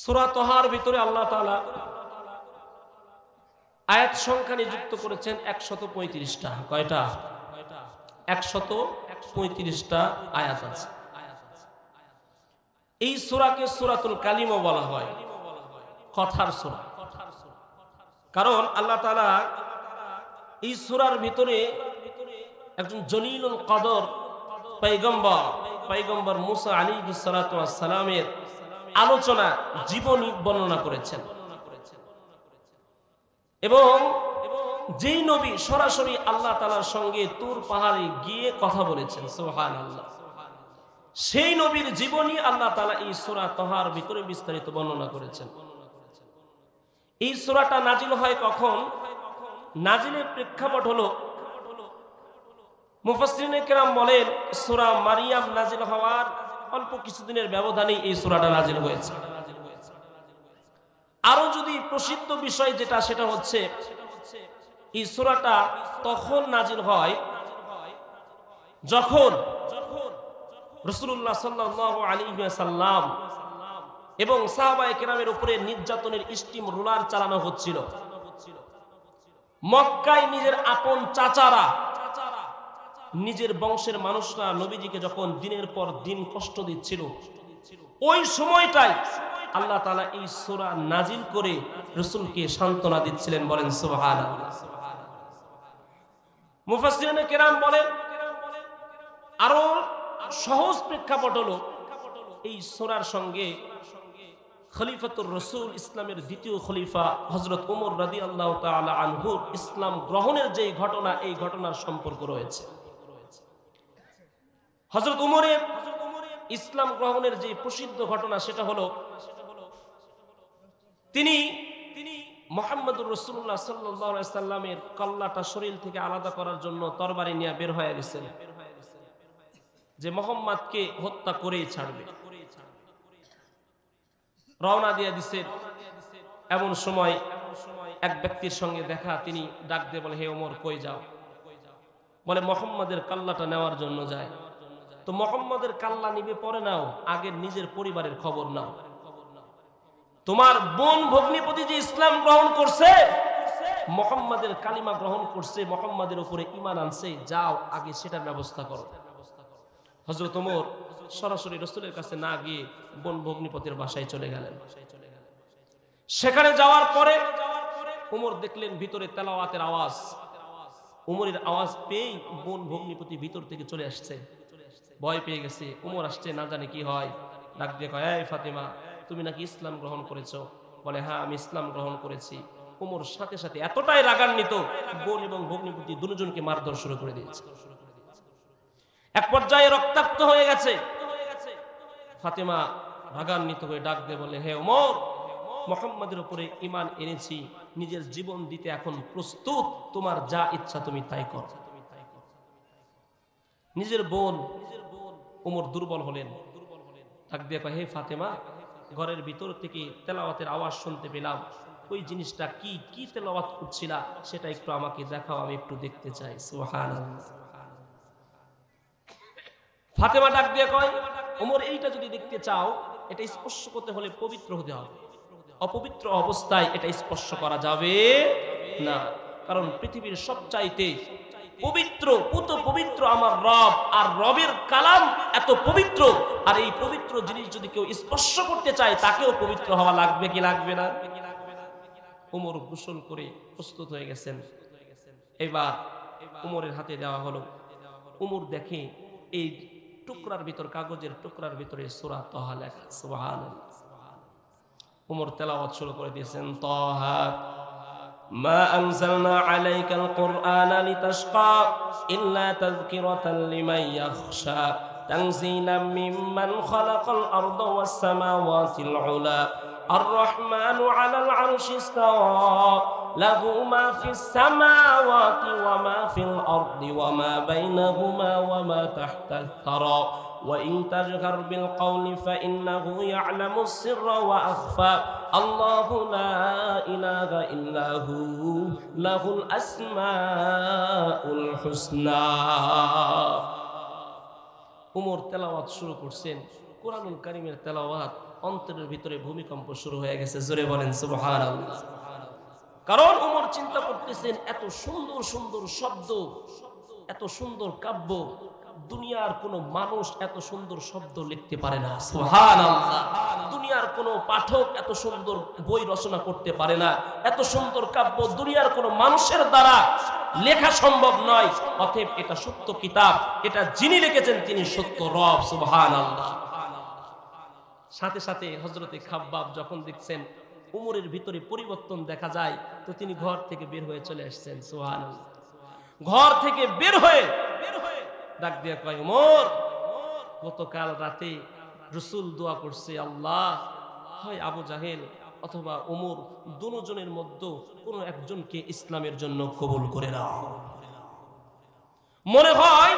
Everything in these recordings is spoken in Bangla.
সূরা তাহার ভিতরে আল্লাহ তাআলা আয়াত সংখ্যা নিযুক্ত করেছেন 135টা। কয়টা? 135টা আয়াত আছে। এই সূরাকে সূরাতুল কালিমা বলা হয়, কথার সূরা। কারণ আল্লাহ তাআলা এই সূরার ভিতরে একজন জলিলুল কদর পয়গম্বর মুসা আলাইহিস সালাতু ওয়াস সালামের আলোচনা, জীবনী বর্ণনা করেছেন। এবং যেই নবী সরাসরি আল্লাহ তাআলার সঙ্গে তুর পাহাড়ে গিয়ে কথা বলেছেন, সুবহানাল্লাহ, সেই নবীর জীবনী আল্লাহ তাআলা এই সূরা তাহার ভিতরে বিস্তারিত বর্ণনা করেছেন। এই সূরাটা নাজিল হয় কখন? নাজিলের প্রেক্ষাপট হলো, মুফাসসিরিনে কেরাম বলেন সূরা মারিয়াম নাজিল হওয়ার অল্প কিছুদিনের ব্যবধানেই এই সূরাটা নাজিল হয়েছে। আরো যদি প্রসিদ্ধ বিষয় যেটা, সেটা হচ্ছে এই সূরাটা তখন নাজিল হয় যখন রাসূলুল্লাহ সাল্লাল্লাহু আলাইহি ওয়াসাল্লাম এবং সাহাবায়ে কেরামের উপরে নির্যাতনের স্টিম রোলার চালানো হচ্ছিল। মক্কায় নিজের আপন চাচারা, নিজের বংশের মানুষরা নবীজিকে যখন দিনের পর দিন কষ্ট দিচ্ছিল, ওই সময়টাই আল্লাহ তাআলা এই সূরা নাজিল করে রাসূলকে সান্ত্বনা দিচ্ছিলেন। বলেন সুবহানাল্লাহ। মুফাসসিরিনে কেরাম বলেন আরো সহজ প্রেক্ষাপট হলো, এই সূরার সঙ্গে খলিফাতুর রাসূল, ইসলামের দ্বিতীয় খলিফা হযরত ওমর রাদিয়াল্লাহু তাআলা আনহু ইসলাম গ্রহণের যে ঘটনা, এই ঘটনার সম্পর্ক রয়েছে। হযরত ওমরের ইসলাম গ্রহণের যে প্রসিদ্ধ ঘটনা, সেটা হলো তিনি মুহাম্মদুর রাসূলুল্লাহ সাল্লাল্লাহু আলাইহি সাল্লামের কল্লাটা শরীর থেকে আলাদা করার জন্য তরবারি নিয়ে বের হয়ে গেছেন, যে মুহাম্মদকে হত্যা করেই ছাড়বে। রওনা দিয়ে দিছেন। এমন সময় এক ব্যক্তির সঙ্গে দেখা, তিনি ডাক দিয়ে বলে, হে ওমর, কই যাও? বলে মুহাম্মদের কাল্লাটা নেওয়ার জন্য যায়। তো মুহাম্মদের কাল্লা নিবে পরে নাও, আগে নিজের পরিবারের খবর নাও। তোমার বোন ভগ্নিপতি যে ইসলাম গ্রহণ করছে, মুহাম্মদের কালিমা গ্রহণ করছে, মুহাম্মদের উপরে ঈমান আনছে, যাও আগে সেটার ব্যবস্থা করো। হযরত ওমর সরাসরি রাসূলের কাছে না গিয়ে বোন ভগ্নিপতির বাসায় চলে গেলেন। সেখানে যাওয়ার পরে ওমর দেখলেন ভিতরে তেলাওয়াতের আওয়াজ। ওমরের আওয়াজ পেয়েই বোন ভগ্নিপতি ভিতর থেকে চলে আসছে, ভয় পেয়ে গেছে। ওমর আসছে, না জানে কি হয়, ডাক দিয়ে কয়, এই ফাতেমা, তুমি নাকি ইসলাম গ্রহণ করেছো? বলে, হ্যাঁ, আমি ইসলাম গ্রহণ করেছি। ওমর সাথে সাথে এতটাই রাগান্বিত, বোন এবং ভগ্নিপতি দুজনকে মারধর শুরু করে দিয়েছে। এক পর্যায়ে রক্তাক্ত হয়ে গেছে। ফাতেমা রাগান্বিত হয়ে ডাক দিয়ে বলে, হে ওমর, মুহাম্মদের উপরে ঈমান এনেছি, নিজের জীবন দিতে এখন প্রস্তুত, তোমার যা ইচ্ছা তুমি তাই কর। নিজের বোন ওমর দুর্বল হলেন, ডাক দিয়ে কয়, হে ফাতেমা, ঘরের ভিতর থেকে তেলাওয়াতের আওয়াজ শুনতে পেলাম, ওই জিনিসটা কি কি তেলাওয়াত করছিলা সেটা একটু আমাকে দেখাও, আমি একটু দেখতে চাই। সুবহানাল্লাহ। ফাতেমা ডাক দিয়ে কয়, ওমর, এইটা যদি দেখতে চাও, এটা স্পর্শ করতে হলে পবিত্র হতে হবে, অপবিত্র অবস্থায় এটা স্পর্শ করা যাবে না। কারণ পৃথিবীর সবচাইতে পবিত্র, পুত পবিত্র আমার রব, আর রবের কালাম এত পবিত্র, আর এই পবিত্র জিনিস যদি কেউ স্পর্শ করতে চায়, তাকেও পবিত্র হওয়া লাগবে কি লাগবে না? ওমর গোসল করে প্রস্তুত হয়ে গেছেন। এবার ওমরের হাতে দেওয়া হলো। ওমর দেখে এই টুকরার ভিতর, কাগজের টুকরার ভিতরে সূরা তাহা লেখা। সুবহানাল্লাহ। ওমর তেলাওয়াত শুরু করে দিয়েছেন, তাহা মা আনজালনা আলাইকাল কুরআনা লিতাশকা ইল্লা তাযকিরাতাল লিমান ইয়াখশা তানজিলাম মিম্মান খালাকাল আরদা ওয়াস সামাওয়াতিল উলা الرحمن على العرش استوى له ما في السماوات وما في الأرض وما بينهما وما تحت الثرى وإن تجهر بالقول فإنه يعلم السر وأخفى الله لا إله إلا هو له الأسماء الحسنى। ওমর তেলাওয়াত শুরু করছেন। কুরআনুল কারীমের তেলাওয়াত অন্তরের ভিতরে ভূমিকম্প শুরু হয়ে গেছে। জোরে বলেন সুবহানাল্লাহ। কারণ ওমর চিন্তা করতেছেন, এত সুন্দর সুন্দর শব্দ, এত সুন্দর কাব্য, দুনিয়ার কোনো মানুষ এত সুন্দর শব্দ লিখতে পারে না। সুবহানাল্লাহ। দুনিয়ার কোনো পাঠক এত সুন্দর বই রচনা করতে পারে না। এত সুন্দর কাব্য দুনিয়ার কোনো মানুষের দ্বারা লেখা সম্ভব নয়। অতএব এটা সত্য কিতাব, এটা যিনি লিখেছেন তিনি সত্য রব। সুবহানাল্লাহ। সাথে সাথে হযরতে খাব্বাব যখন দেখছেন উমরের ভিতরে পরিবর্তন দেখা যায়, তো তিনি ঘর থেকে বের হয়ে চলে আসছেন। সুবহানাল্লাহ। ঘর থেকে বের হয়ে ডাক দিয়ে কয়, উমর, গতকাল রাতে রাসূল দোয়া করছে, আল্লাহ হয় আবু জাহেল অথবা ওমর দুজনের মধ্যে কোন একজনকে ইসলামের জন্য কবুল করে নাও। মনে হয়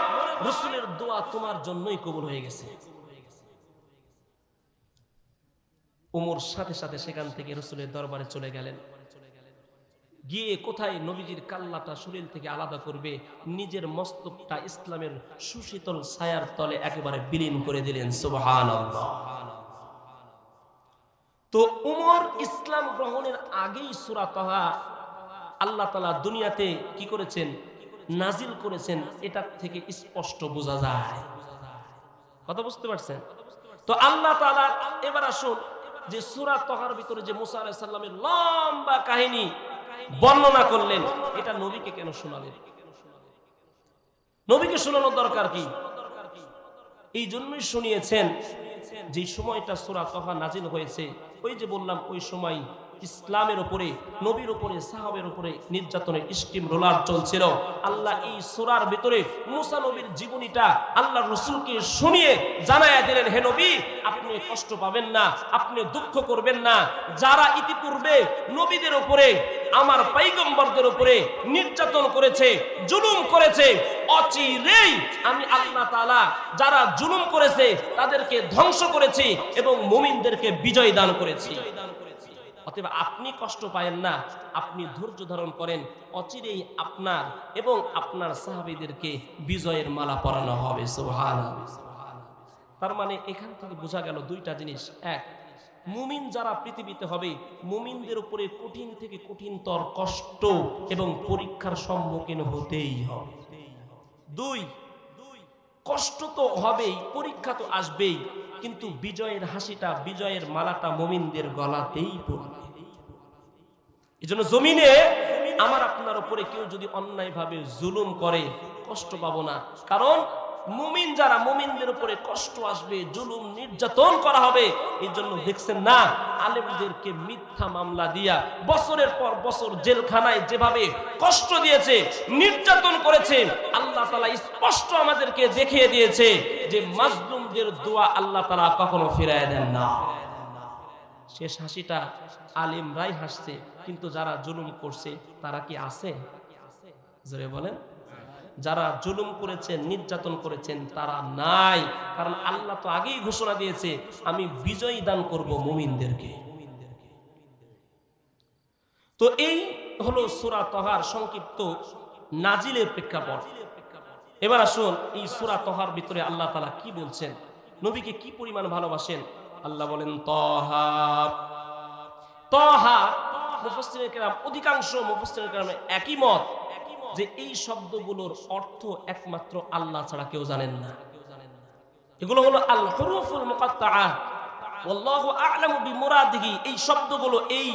রাসূলের দোয়া তোমার জন্যই কবুল হয়ে গেছে। ওমর সাথে সাথে সেখান থেকে রাসূলের দরবারে চলে গেলেন। গিয়ে কোথায় নবীজির কাল্লাটা শরীর থেকে আলাদা করবে, নিজের মস্তকটা ইসলামের সুশীতল ছায়ার তলে একেবারে বিলীন করে দিলেন। সুবহানাল্লাহ। তো উমর ইসলাম গ্রহণের আগেই সূরা তাহা আল্লাহ তাআলা দুনিয়াতে কি করেছেন, নাজিল করেছেন, এটা থেকে স্পষ্ট বোঝা যায়। কথা বুঝতে পারছেন? তো আল্লাহ তাআলা এবার আসুন যে সূরা তাহার ভিতরে যে মুসা আলাইহিস সালামের লম্বা কাহিনী বর্ণনা করলেন, এটা নবীকে কেন শোনালেন? নবীকে শোনানোর দরকার কি? এই জন্যই শুনিয়েছেন যে সময়টা সূরা তাহা নাজিল হয়েছে, ওই যে বললাম ওই সময় ইসলামের উপরে, নবীর উপরে, সাহাবের উপরে নির্যাতনের স্টিম রোলার চলছিল। আল্লাহ এই সূরার ভিতরে মুসা নবীর জীবনীটা আল্লাহ রাসূলকে শুনিয়ে জানায়া দিলেন, হে নবী, আপনি কষ্ট পাবেন না, আপনি দুঃখ করবেন না। যারা ইতিপূর্বে নবীদের উপরে, আমার পয়গম্বরদের উপরে নির্যাতন করেছে, জুলুম করেছে, অচিরেই আমি আল্লাহ তাআলা যারা জুলুম করেছে তাদেরকে ধ্বংস করেছি এবং মুমিনদেরকে বিজয় দান করেছি। অতএব আপনি কষ্ট পায়েন না, আপনি ধৈর্য ধারণ করেন, অচিরেই আপনার এবং আপনার সাহাবীদেরকে বিজয়ের মালা পরানো হবে। সুবহানাল্লাহ। তার মানে এখান থেকে বোঝা গেল দুইটা জিনিস। এক, মুমিন যারা পৃথিবীতে হবে, মুমিনদের উপরে কঠিন থেকে কঠিনতর কষ্ট এবং পরীক্ষার সম্মুখীন হতেই হবে। দুই, কষ্ট তো হবেই, পরীক্ষা তো আসবেই, কিন্তু বিজয়ের হাসিটা, বিজয়ের মালাটা মুমিনদের গলাতেই পড়বে। এজন্য জমিনে আমার আপনার উপরে কেউ যদি অন্যায়ভাবে জুলুম করে কষ্ট পাবো না, কারণ মুমিন যারা, মুমিনদের উপরে কষ্ট আসবে, জুলুম নির্যাতন করা হবে। এই জন্য দেখছেন না, আলেমদেরকে মিথ্যা মামলা দিয়া বছরের পর বছর জেলখানায় যেভাবে কষ্ট দিয়েছে, নির্যাতন করেছে, আল্লাহ তাআলা স্পষ্ট আমাদেরকে দেখিয়ে দিয়েছে যে মাজলুমদের দোয়া আল্লাহ তাআলা কখনো ফিরায় দেন না। শেষ হাসিটা আলেমরাই হাসছে, কিন্তু যারা জুলুম করছে তারা কি আছে? জোরে বলেন। যারা জুলুম করেছেন, নির্যাতন করেছেন তারা নাই, কারণ আল্লাহ তো আগেই ঘোষণা দিয়েছে আমি বিজয় দান করব মুমিনদেরকে। তো এই হলো সূরা তাহার সংক্ষিপ্ত নাজিলের প্রেক্ষাপট। এবার আসুন এই সূরা তাহার ভিতরে আল্লাহ তাআলা কি বলছেন, নবীকে কি পরিমাণ ভালোবাসেন। আল্লাহ বলেন তাহা। তাহা মুফাসসিরিনে কেরাম, অধিকাংশ মুফাসসিরিনে কেরামের একই মত যে এই শব্দগুলোর অর্থ একমাত্র আল্লাহ ছাড়া কেউ জানেন না। এগুলো হলো আল হুরুফুল মুকাত্তাআ, আল্লাহু আ'লামু বিমুরাদিহি। এই শব্দগুলো, এই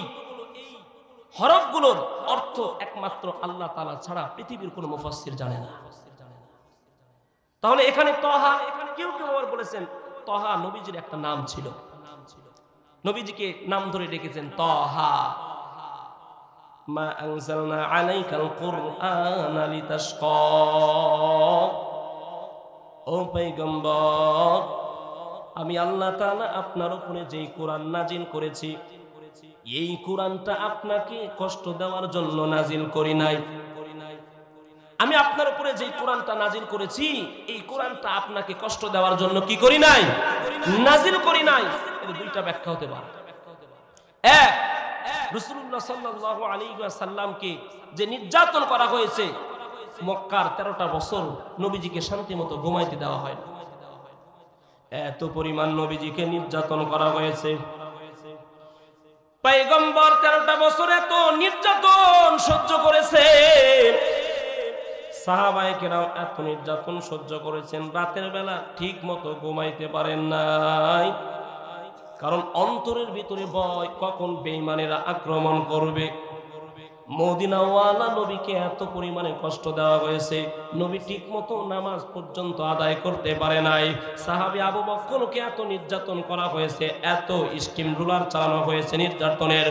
হরফগুলোর অর্থ একমাত্র আল্লাহ তাআলা ছাড়া পৃথিবীর কোনো মুফাসসির জানে না। তাহলে এখানে তাহা, কেউ কেউ আবার বলেছেন তাহা নবীজির একটা নাম ছিল, নবীজিকে নাম ধরে ডেকেছেন তাহা। মা আনজালনা আলাইকাল কুরআনা লিতাশকা। ও পয়গম্বর, আমি আল্লাহ তাআলা আপনার উপরে যেই কোরআন নাজিল করেছি, এই কোরআনটা আপনাকে কষ্ট দেওয়ার জন্য নাজিল করি নাই। আমি আপনার উপরে যেই কোরআনটা নাজিল করেছি, এই কোরআনটা আপনাকে কষ্ট দেওয়ার জন্য কি করি নাই? নাজিল করি নাই। এর দুইটা ব্যাখ্যা হতে পারে। এক, রাসূলুল্লাহ সাল্লাল্লাহু আলাইহি ওয়াসাল্লামকে যে নির্যাতন করা হয়েছে, মক্কার 13টা বছর নবীজিকে শান্তিমতো ঘুমাইতে দেওয়া হয় না। এত পরিমাণ নবীজিকে নির্যাতন করা হয়েছে। পয়গম্বর 13টা বছর এত নির্যাতন সহ্য করেছে। সাহাবায়ে কেরাম এত নির্যাতন সহ্য করেছেন, রাতের বেলা ঠিক মতো ঘুমাইতে পারেন নাই। কারণ অন্তরের ভিতরে ভয়, কখন বেঈমানেরা আক্রমণ করবে। মদিনাওয়ালা নবীকে এত পরিমাণে কষ্ট দেওয়া হয়েছে, নবী ঠিক মতো নামাজ পর্যন্ত আদায় করতে পারে নাই। সাহাবী আবু বকরকে এত নির্যাতন করা হয়েছে, এত স্টিম রুলার চালানো হয়েছে নির্যাতনের,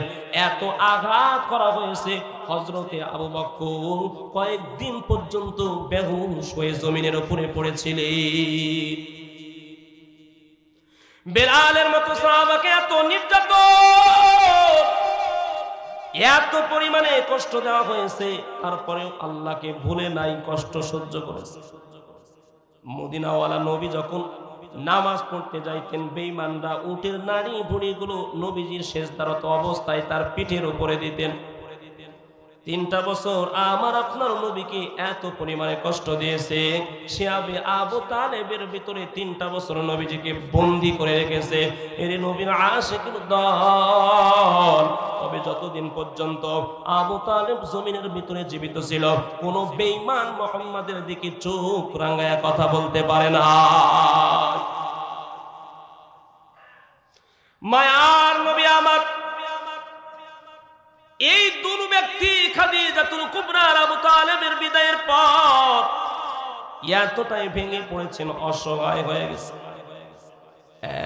এত আঘাত করা হয়েছে। হযরতে আবু বকর কয়েকদিন পর্যন্ত বেহুশ হয়ে জমিনের উপরে পড়েছিলেন। বেলালের মতো সাহাবাকে এত নির্যাতন, এত পরিমাণে কষ্ট দেওয়া হয়েছে, তারপরেও আল্লাহকে ভুলে নাই, কষ্ট সহ্য করেছে। মদিনাওয়ালা নবী যখন নামাজ পড়তে যাইতেন, বেঈমানরা উটের নাড়ি ভুঁড়িগুলো নবীজির সিজদারত অবস্থায় তার পিঠের উপরে দিতেন। 3টা বছর আমার আপনার নবীকে এত পরিমাণে কষ্ট দিয়েছে। সে আবু তালেবের ভিতরে 3টা বছর নবীজিকে বন্দী করে রেখেছে। এর নবীর আশিকুল দল। তবে যতদিন পর্যন্ত আবু তালেব জমিনের ভিতরে জীবিত ছিল, কোন বেঈমান মুহাম্মাদের দিকে চোখ রাঙায়া কথা বলতে পারে না। মায়ার নবী আমার এই দুই ব্যক্তি খাদিজাতুল কুবরা আর আবু তালেবের বিদায়ের পর এতটাই ভেঙে পড়েছেন, অসহায় হয়ে গেছে।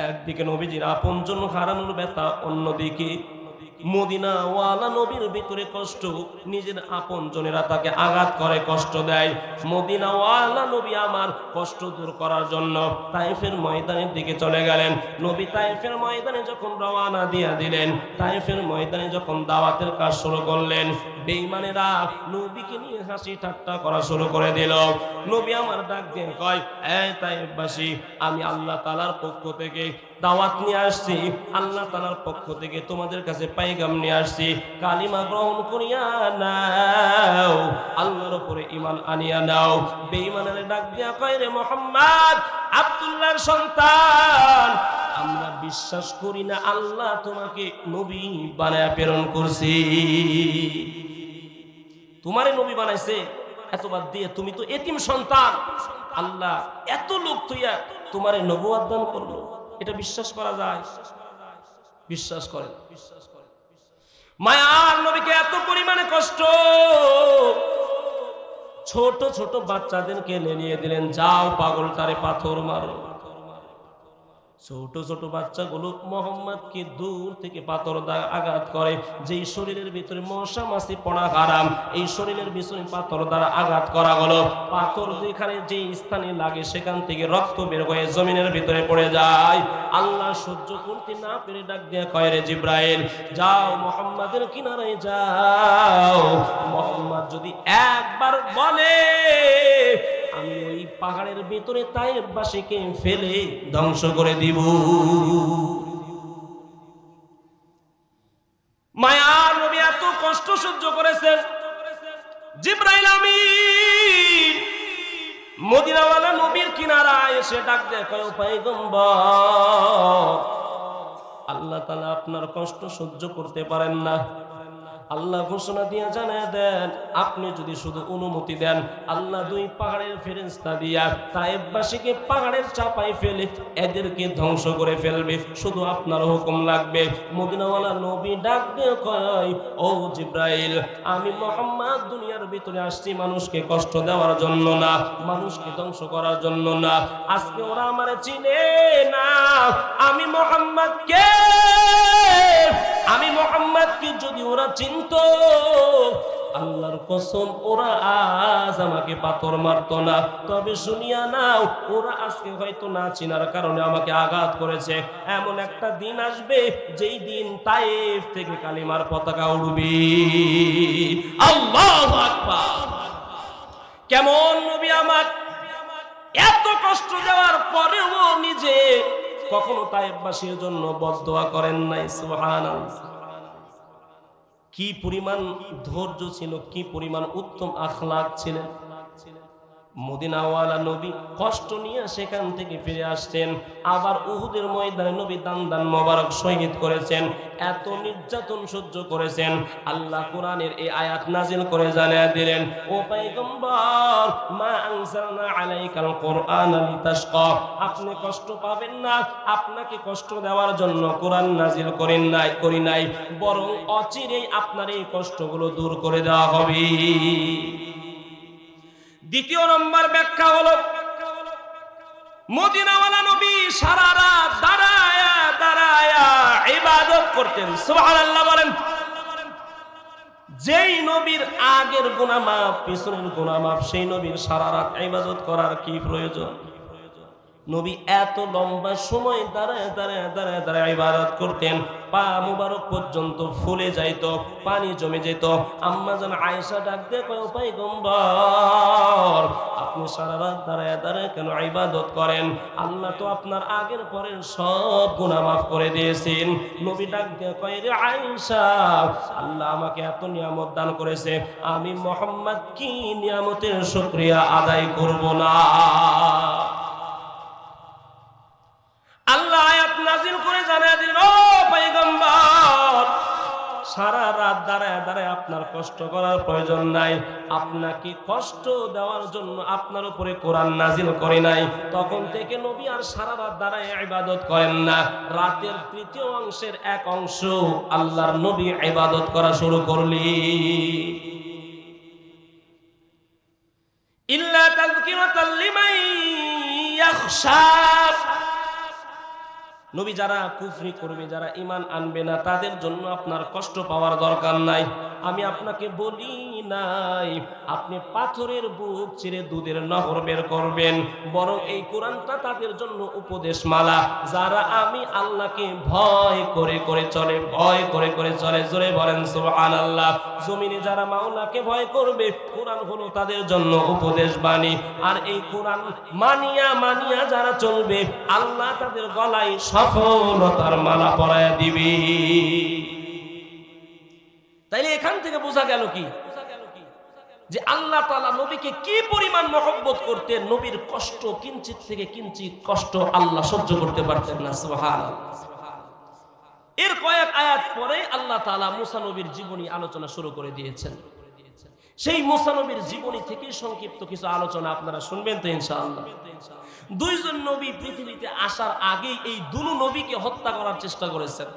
একদিকে নবীজির আপনজন হারানোর ব্যথা, অন্যদিকে মদিনাওয়ালা নবীর ভিতরে কষ্ট, নিজের আপনজনেরা তাকে আঘাত করে, কষ্ট দেয়। মদিনাওয়ালা নবী আমার কষ্ট দূর করার জন্য তায়েফের ময়দানের দিকে চলে গেলেন। নবী তায়েফের ময়দানে যখন রওনা দিয়ে দিলেন, তায়েফের ময়দানে যখন দাওয়াতের কাজ শুরু করলেন, বেঈমানেরা নবীকে নিয়ে হাসি ঠাট্টা করা শুরু করে দিল। নবী আমার ডাক দিয়ে কয়, এই তায়েফবাসী, আমি আল্লাহ তাআলার পক্ষ থেকে দাওয়াত নিয়ে আসছি, আল্লাহ তাআলার পক্ষ থেকে তোমাদের কাছে পাইগাম নিয়ে আসছি, কালিমা গ্রহণ করিয়া নাও, আল্লাহর উপরে ঈমান আনিয়া নাও। বেঈমানেরা ডাক দিয়া কয়, রে মুহাম্মদ, আব্দুল্লাহর সন্তান, আমরা বিশ্বাস করি না আল্লাহ তোমাকে নবী বানায়া প্রেরণ করছি। তোমারে নবী বানাইছে, এত বাদ দিয়ে তুমি তো এতিম সন্তান, আল্লাহ এত লোক তুইয়া তোমারে নবুয়ত দান করলো, এটা বিশ্বাস করা যায়? বিশ্বাস করে। মায়ার নবীকে এত পরিমাণে কষ্ট, ছোট ছোট বাচ্চাদেরকে নিয়ে দিলেন, যাও পাগলটারে পাথর মারো। ছোট ছোট বাচ্চাগুলো মোহাম্মদকে দূর থেকে পাথর আঘাত করে। যেই শরীরের ভিতরে মশা মাছি পড়া হারাম, এই শরীরের ভিতরে পাথর দ্বারা আঘাত করা হলো। পাথর যেখানে যে স্থানে লাগে সেখান থেকে রক্ত বের হয়ে জমিনের ভিতরে পড়ে যায়। আল্লাহ সহ্য করতে না পেরে ডাক দিয়ে কয়, রে জিব্রাইল, যাও মোহাম্মদের কিনারায় যাও। মোহাম্মদ যদি একবার বলে আমি ওই পাহাড়ের ভিতরে তায়েফবাসীকে ফেলে ধ্বংস করে দিব। মায়ার নবী এত কষ্ট সহ্য করেছেন। জিব্রাইল আমিন মদিনাওয়ালা নবীর কিনারায় এসে ডাক দেয়, কয়, পয়গম্বর, আল্লাহ তাআলা আপনার কষ্ট সহ্য করতে পারেন না। আল্লাহ ঘোষণা দিয়ে জানায় দেন, আপনি যদি শুধু অনুমতি দেন, আল্লাহ 2 পাহাড়ের ফেরেশতা দিয়া তায়েফবাসীকে পাহাড়ের চাপায় ফেলে এদেরকে ধ্বংস করে ফেলবে, শুধু আপনার হুকুম লাগবে। মদিনাওয়ালা নবী ডাক দিয়ে কয়, ও জিব্রাইল, আমি মুহাম্মদ দুনিয়ার ভিতরে আসছি মানুষকে কষ্ট দেওয়ার জন্য না, মানুষকে ধ্বংস করার জন্য না। আজকে ওরা আমারে চিনে না, আমি মুহাম্মদকে যদি ওরা চিনত, আল্লাহর কসম ওরা আজ আমাকে পাথর মারতো না। তবে শুনিয়া নাও, ওরা আজকে হয়তো না চিনার কারণে আমাকে আঘাত করেছে। এমন একটা দিন আসবে যেই দিন তায়েফ থেকে কালিমার পতাকা উড়বে। আল্লাহু আকবার। কেমন নবী আমার, এত কষ্ট দেওয়ার পরেও নিজে কখনো তায়েফবাসীর জন্য বদদোয়া করেন নাই। সুবহানাল্লাহ। কি পরিমাণ ধৈর্য ছিল, কি পরিমাণ উত্তম আখলাক ছিলেন। মদিনাওয়ালা নবী কষ্ট নিয়ে সেখান থেকে ফিরে আসছেন, আবার উহুদের ময়দানে নবী দান মোবারক শহীদ করেছেন। এত নির্যাতন সহ্য করেছেন, আল্লাহ কোরআনের এই আয়াত নাজিল করে জানিয়ে দিলেন, ও পয়গম্বর, মা আনজালনা আলাইকাল কোরআন লিতাশকা, আপনি কষ্ট পাবেন না, আপনাকে কষ্ট দেওয়ার জন্য কোরআন নাজিল করি নাই, বরং অচিরেই আপনার এই কষ্টগুলো দূর করে দেওয়া হবে। দ্বিতীয় নম্বর ব্যাখ্যা হলো, মদিনাওয়ালা নবী সারা রাত দাঁড়ায়া ইবাদত করতেন। সুবহানাল্লাহ বলেন। যেই নবীর আগের গুনাহ মাফ, পিছনের গুনাহ মাফ, সেই নবীর সারা রাত ইবাদত করার কি প্রয়োজন? নবী এত লম্বা সময় দাঁড়ায় ইবাদত করতেন, পা মুবারক পর্যন্ত ফুলে যাইত, পানি জমে যেত। আম্মা জান আয়েশা ডাক দিয়ে কয়, পয়গম্বর, আপনি সারা রাত দাঁড়ায় কেন ইবাদত করেন? আল্লাহ তো আপনার আগের পরের সব গুনাহ মাফ করে দিয়েছেন। নবী ডাক দিয়ে কয়, রে আয়েশা, আল্লাহ আমাকে এত নিয়ামত দান করেছে, আমি মুহাম্মদ কি নিয়ামতের শুকরিয়া আদায় করব না? আল্লাহ আয়াত নাজিল করে জানিয়ে দিলেন, ও পয়গম্বর, সারা রাত দাঁড়ায় আপনার কষ্ট করার প্রয়োজন নাই, আপনাকে কষ্ট দেওয়ার জন্য আপনার উপরে কোরআন নাজিল করে নাই। তখন থেকে নবী আর সারা রাত দাঁড়ায় ইবাদত করেন না, রাতের তৃতীয় অংশের এক অংশ আল্লাহর নবী ইবাদত করা শুরু করলেন। ইল্লা তাযকিরাতাল লিমান ইয়াখশা, নবী যারা কুফরি করবে, যারা ঈমান আনবে না, তাদের জন্য আপনার কষ্ট পাওয়ার দরকার নাই। আমি আপনাকে বলি নাই আপনি পাথরের বুক চিরে দুধের নহর বের করবেন, বরং এই কোরআনটা তাদের জন্য উপদেশ মালা, যারা আমি আল্লাহকে ভয় করে চলে। জোরে বলেন সুবহানাল্লাহ। জমিনে যারা মাওলাকে ভয় করবে, কোরআন হলো তাদের জন্য উপদেশ বাণী। আর এই কোরআন মানিয়া যারা চলবে, আল্লাহ তাদের গলায় সফলতার মালা পরায়া দিবে। তাইলে এখান থেকে বোঝা গেল কি, যে আল্লাহ তাআলা নবীকে কি পরিমাণ মহব্বত করতেন। নবীর কষ্ট কিঞ্চিত থেকে কিঞ্চিত কষ্ট আল্লাহ সহ্য করতে পারতেন না। সুবহানাল্লাহ। এর কয়েক আয়াত পরে আল্লাহ তাআলা মুসা নবীর জীবনী আলোচনা শুরু করে দিয়েছেন। সেই মুসা নবীর জীবনী থেকে সংক্ষিপ্ত কিছু আলোচনা আপনারা শুনবেন তো ইনশাআল্লাহ। দুইজন নবী পৃথিবীতে আসার আগেই এই দুনো নবীকে হত্যা করার চেষ্টা করেছেন।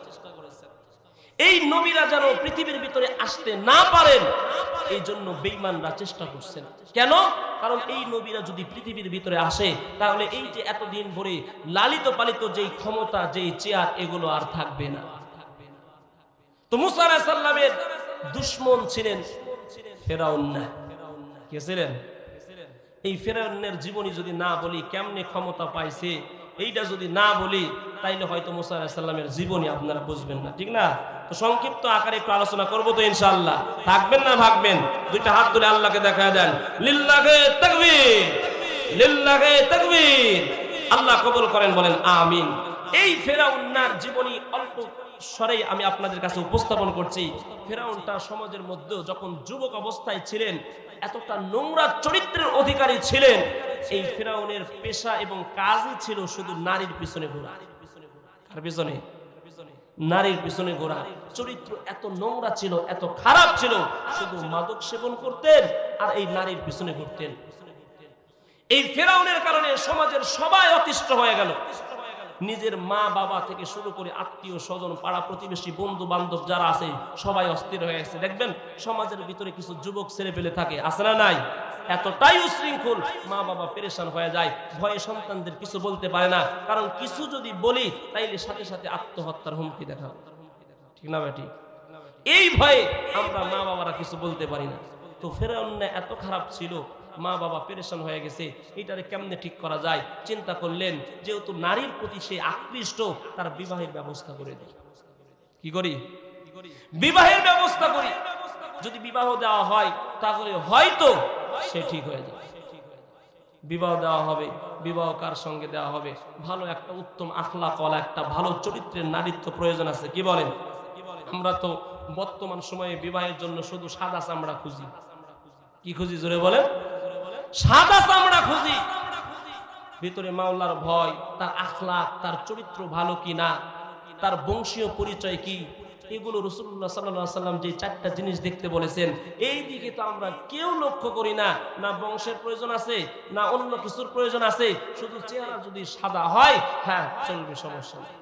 এই নবীরা যেন পৃথিবীর ভিতরে আসতে না পারেন, এই জন্য বেঈমানরা চেষ্টা করছেন। কেন? কারণ এই নবীরা যদি পৃথিবীর ভিতরে আসে, তাহলে এই যে এতদিন ধরে লালিত পালিত যেই ক্ষমতা, যেই চেয়ার, এগুলো আর থাকবে না। তো মুসা আলাইহিস সালামের দুশমন ছিলেন ফেরাউন। না, কে ছিলেন? এই ফেরাউনের জীবনী যদি না বলি, কেমনে ক্ষমতা পাইছে এইটা যদি না বলি, তাইলে হয়তো মুসা আলাইহিস সালামের জীবনী আপনারা বুঝবেন না, ঠিক না? তো সংক্ষিপ্ত আকারে একটু আলোচনা করবো তো ইনশাআল্লাহ। থাকবেন না ভাগবেন? দুইটা হাত তুলে আল্লাহকে দেখায় দেন, লিল্লাহি তাকবীর, লিল্লাহি তাকবীর। আল্লাহ কবুল করেন, বলেন আমিন। এই ফেরাউনের জীবনী অল্প স্বরে আমি আপনাদের কাছে উপস্থাপন করছি। ফেরাউনটা সমাজের মধ্যে যখন যুবক অবস্থায় ছিলেন, এতটা নোংরা চরিত্রের অধিকারী ছিলেন। এই ফেরাউনের পেশা এবং কাজই ছিল শুধু নারীর পিছনে ঘোরা। কার পিছনে? নারীর পিছনে ঘোরা। চরিত্র এত নোংরা ছিল, এত খারাপ ছিল, শুধু মাদক সেবন করতেন আর এই নারীর পিছনে ঘুরতেন। এই ফেরাউনের কারণে সমাজের সবাই অতিষ্ঠ হয়ে গেল। নিজের মা বাবা থেকে শুরু করে আত্মীয় স্বজন, পাড়া প্রতিবেশী, বন্ধু বান্ধব যারা আছে, সবাই অস্থির হয়ে গেছে। দেখবেন সমাজের ভিতরে কিছু যুবক ছেলে পেলে থাকে, আছে না নাই? এতটাই উশৃঙ্খল, মা বাবা পেরেশান হয়ে যায়, ভয়ে সন্তানদের কিছু বলতে পারে না। কারণ কিছু যদি বলি, তাইলে সাথে সাথে আত্মহত্যার হুমকি দেখা, ঠিক না বেটি? এই ভয়ে আমরা মা বাবারা কিছু বলতে পারি না। তো ফেরাউন এত খারাপ ছিল, মা বাবা পেরেশান হয়ে গেছে, এটারে কেমনে ঠিক করা যায়? চিন্তা করলেন, যেহেতু নারীর প্রতি সে আকৃষ্ট, তার বিবাহের ব্যবস্থা করে দিই। কি করি? বিবাহের ব্যবস্থা করি। যদি বিবাহ দেওয়া হয়, তাহলে হয়তো সে ঠিক হয়ে যাবে। বিবাহ দেওয়া হবে। বিবাহ কার সঙ্গে দেওয়া হবে? ভালো একটা উত্তম আখলাকওয়ালা, একটা ভালো চরিত্রের নারীর তো প্রয়োজন আছে। কি বলেন? আমরা তো বর্তমান সময়ে বিবাহের জন্য শুধু সাদা চামড়া খুঁজি। কি খুঁজি? জোরে বলেন। সাদা চামড়া খুঁজি, ভিতরে মাওলার ভয়, তার আখলাক, তার চরিত্র ভালো কিনা, তার বংশীয় পরিচয় কি, এগুলো রাসূলুল্লাহ সাল্লাল্লাহু আলাইহি সাল্লাম যে চারটা জিনিস দেখতে বলেছেন, এই দিকে তো আমরা কেউ লক্ষ্য করি না। না বংশের প্রয়োজন আছে, না অন্য কিছুর প্রয়োজন আছে, শুধু চেহারা যদি সাদা হয়, হ্যাঁ চলবে, সমস্যা নেই,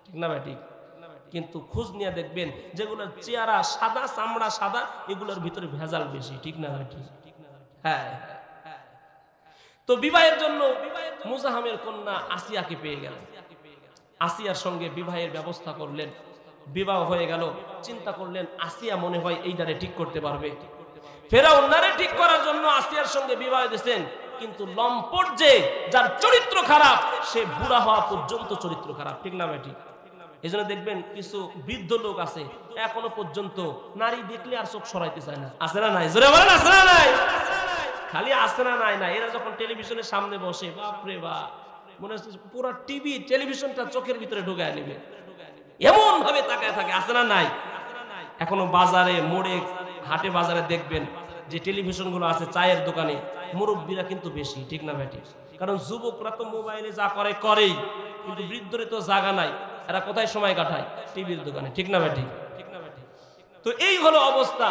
ঠিক না ভাই? ঠিক। কিন্তু খোঁজ নিয়ে দেখবেন যেগুলোর চেহারা সাদা, চামড়া সাদা, এগুলোর ভিতরে ভেজাল বেশি, ঠিক না ভাই? ঠিক। হ্যাঁ। তো বিবাহের জন্য মুজাহামের কন্যা আসিয়াকে পেয়ে গেলেন, আসিয়ার সঙ্গে বিবাহের ব্যবস্থা করলেন, বিবাহ হয়ে গেল। চিন্তা করলেন আসিয়া মনে হয় এইটারে ঠিক করতে পারবে। ফেরাউন নারে ঠিক করার জন্য আসিয়ার সঙ্গে বিবাহ দিয়েছেন, কিন্তু লম্পট যে, যার চরিত্র খারাপ, সে বুড়া হওয়া পর্যন্ত চরিত্র খারাপ, ঠিক না ভাই? ঠিক। এই জন্য দেখবেন কিছু বৃদ্ধ লোক আছে এখনো পর্যন্ত নারী দেখলে আর চোখ সরাইতে চায় না, আছে না নাই? জোরে বলেন, আছে না নাই? খালি আছে না নাই না, এরা যখন টেলিভিশনের সামনে বসে, বাপরে বাপ, মনে হচ্ছে পুরো টিভি টেলিভিশনটা চোখের ভিতরে ঢুকায় নেবে, এমন ভাবে তাকায় থাকে, আছে না নাই? এখনো বাজারে, মোড়ে, হাটে বাজারে দেখবেন যে টেলিভিশন গুলো আছে, চায়ের দোকানে মুরব্বীরা কিন্তু বেশি, ঠিক না ভাই? কারণ যুবকরা তো মোবাইলে যা করে করেই, কিন্তু বৃদ্ধরে তো জায়গা নাই, এরা কোথায় সময় কাটায়? টিভির দোকানে, ঠিক না ভাই? ঠিক। তো এই হলো অবস্থা।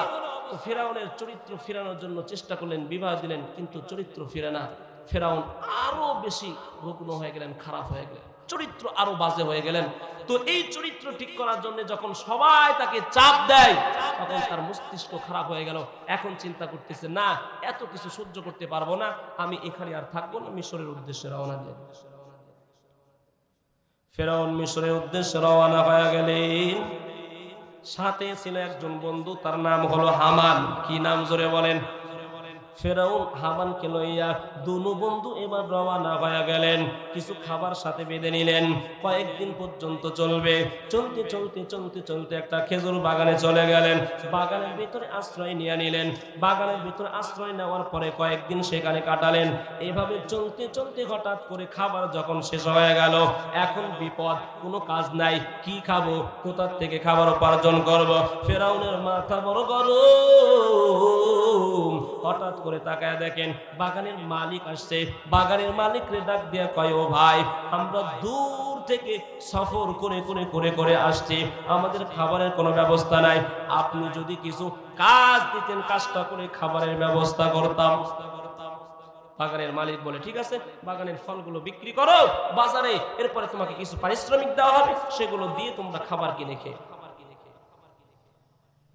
তো ফেরাউনের চরিত্র ফেরানোর জন্য চেষ্টা করলেন, বিবাহ দিলেন, কিন্তু চরিত্র ফিরে না। ফেরাউন আরো বেশি রুগ্ন হয়ে গেলেন, খারাপ হয়ে গেলেন, চরিত্র আরো বাজে হয়ে গেলেন। তো এই চরিত্র ঠিক করার জন্য যখন সবাই তাকে চাপ দেয়, তখন তার মস্তিষ্ক খারাপ হয়ে গেল। এখন চিন্তা করতেছে, না এত কিছু সহ্য করতে পারবো না, আমি এখানে আর থাকবো না, মিশরের উদ্দেশ্যে রওনা দেব। ফেরাউন মিশরের উদ্দেশ্যে রওনা হয়ে গেলেন। সাথে ছিল একজন বন্ধু, তার নাম হলো হামান। কি নাম? জোরে বলেন। ফেরাউন হামানকে লইয়া দুনো বন্ধু এবার রওনা হয়ে গেলেন। কিছু খাবার সাথে বেঁধে নিলেন, কয়েকদিন পর্যন্ত চলবে। চলতে চলতে চলতে চলতে একটা খেজুর বাগানে চলে গেলেন। বাগানের ভিতরে আশ্রয় নিয়ে নিলেন। বাগানের ভিতরে আশ্রয় নেওয়ার পরে কয়েকদিন সেখানে কাটালেন। এভাবে চলতে চলতে হঠাৎ করে খাবার যখন শেষ হয়ে গেল, এখন বিপদ, কোনো কাজ নাই, কি খাবো, কোথার থেকে খাবার উপার্জন করব? ফেরাউনের মাথা বড় গরম। হঠাৎ করে তাকায় দেখেন বাগানের মালিক আসছে। বাগানের মালিকরে ডাক দিয়া কয়, ও ভাই, আমরা দূর থেকে সফর করে করে করে করে আসছি, আমাদের খাবারের কোনো ব্যবস্থা নাই, আপনি যদি কিছু কাজ দিতেন, কাজটা করে খাবারের ব্যবস্থা করতাম। বাগানের মালিক বলে, ঠিক আছে, বাগানের ফলগুলো বিক্রি করো বাজারে, এরপরে তোমাকে কিছু পারিশ্রমিক দেওয়া হবে, সেগুলো দিয়ে তোমরা খাবার কিনে খেয়ে।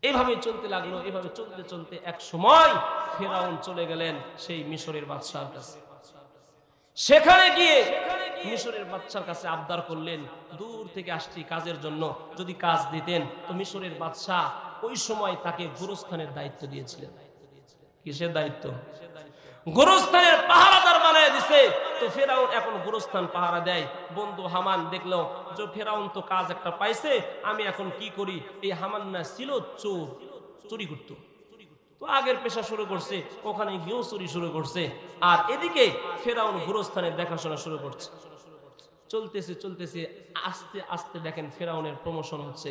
এভাবে চলতে লাগলো। এভাবে চলতে চলতে এক সময় ফেরাউন চলে গেলেন সেই মিশরের বাদশার কাছে। সেখানে গিয়ে মিশরের বাদশার কাছে আবদার করলেন, দূর থেকে আসছি কাজের জন্য, যদি কাজ দিতেন। তো মিশরের বাদশাহ ওই সময় তাকে গোরস্থানের দায়িত্ব দিয়েছিলেন। কিসের দায়িত্ব? গোরস্থানের পাহারাদার বানায় দিছে। তো ফেরাউন এখন গোরস্থান পাহারা দেয়। বন্ধু হামান দেখলো যে ফেরাউন তো কাজ একটা পাইছে, আমি এখন কি করি? এই হামান না ছিল চোর, চুরি করত। তো আগের পেশা শুরু করছে, ওখানে গিয়েও চুরি শুরু করছে, আর এদিকে ফেরাউন গোরস্থানের দেখাশোনা শুরু করছে। চলতেছে চলতেছে, আস্তে আস্তে দেখেন ফেরাউনের প্রমোশন হচ্ছে।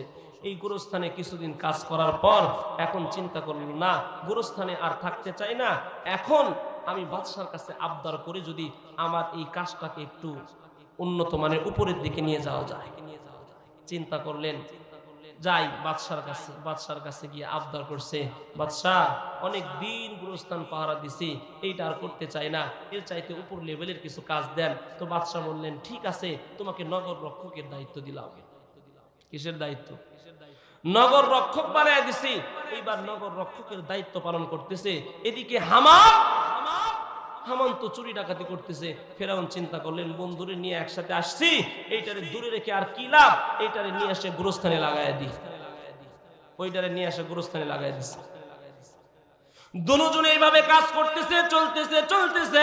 এই গোরস্থানে কিছুদিন কাজ করার পর এখন চিন্তা করল, না গোরস্থানে আর থাকতে চাই না, এখন আমি বাদশার কাছে আবদার করে যদি আমার এই কাজটাকে একটু উন্নত মানের উপরের দিকে নিয়ে যাওয়া যায়। চিন্তা করলেন, যাই বাদশার কাছে গিয়ে আবদার করছে, বাদশাহ অনেক দিন গোরস্থান পাহারা দিছি, এইটা আর করতে চাই না, এর চাইতে উপর লেভেলের কিছু কাজ দেন। তো বাদশাহ বললেন, ঠিক আছে, তোমাকে নগর রক্ষকের দায়িত্ব দিলাম। কিসের দায়িত্ব? নগর রক্ষক বানায় দিছি। এইবার নগর রক্ষকের দায়িত্ব পালন করতেছে। এদিকে হামান তো চুরি ডাকাতি করতেছে। ফেরাউন চিন্তা করলেন, বন্ধুরে নিয়ে একসাথে আসছি, এইটারে দূরে রেখে আর কি লাভ, এইটারে নিয়ে এসে গোরস্থানে লাগায় দিই। ওইটারে নিয়ে এসে গোরস্থানে লাগায় দিছে। দুজনে এইভাবে কাজ করতেছে, চলতেছে চলতেছে।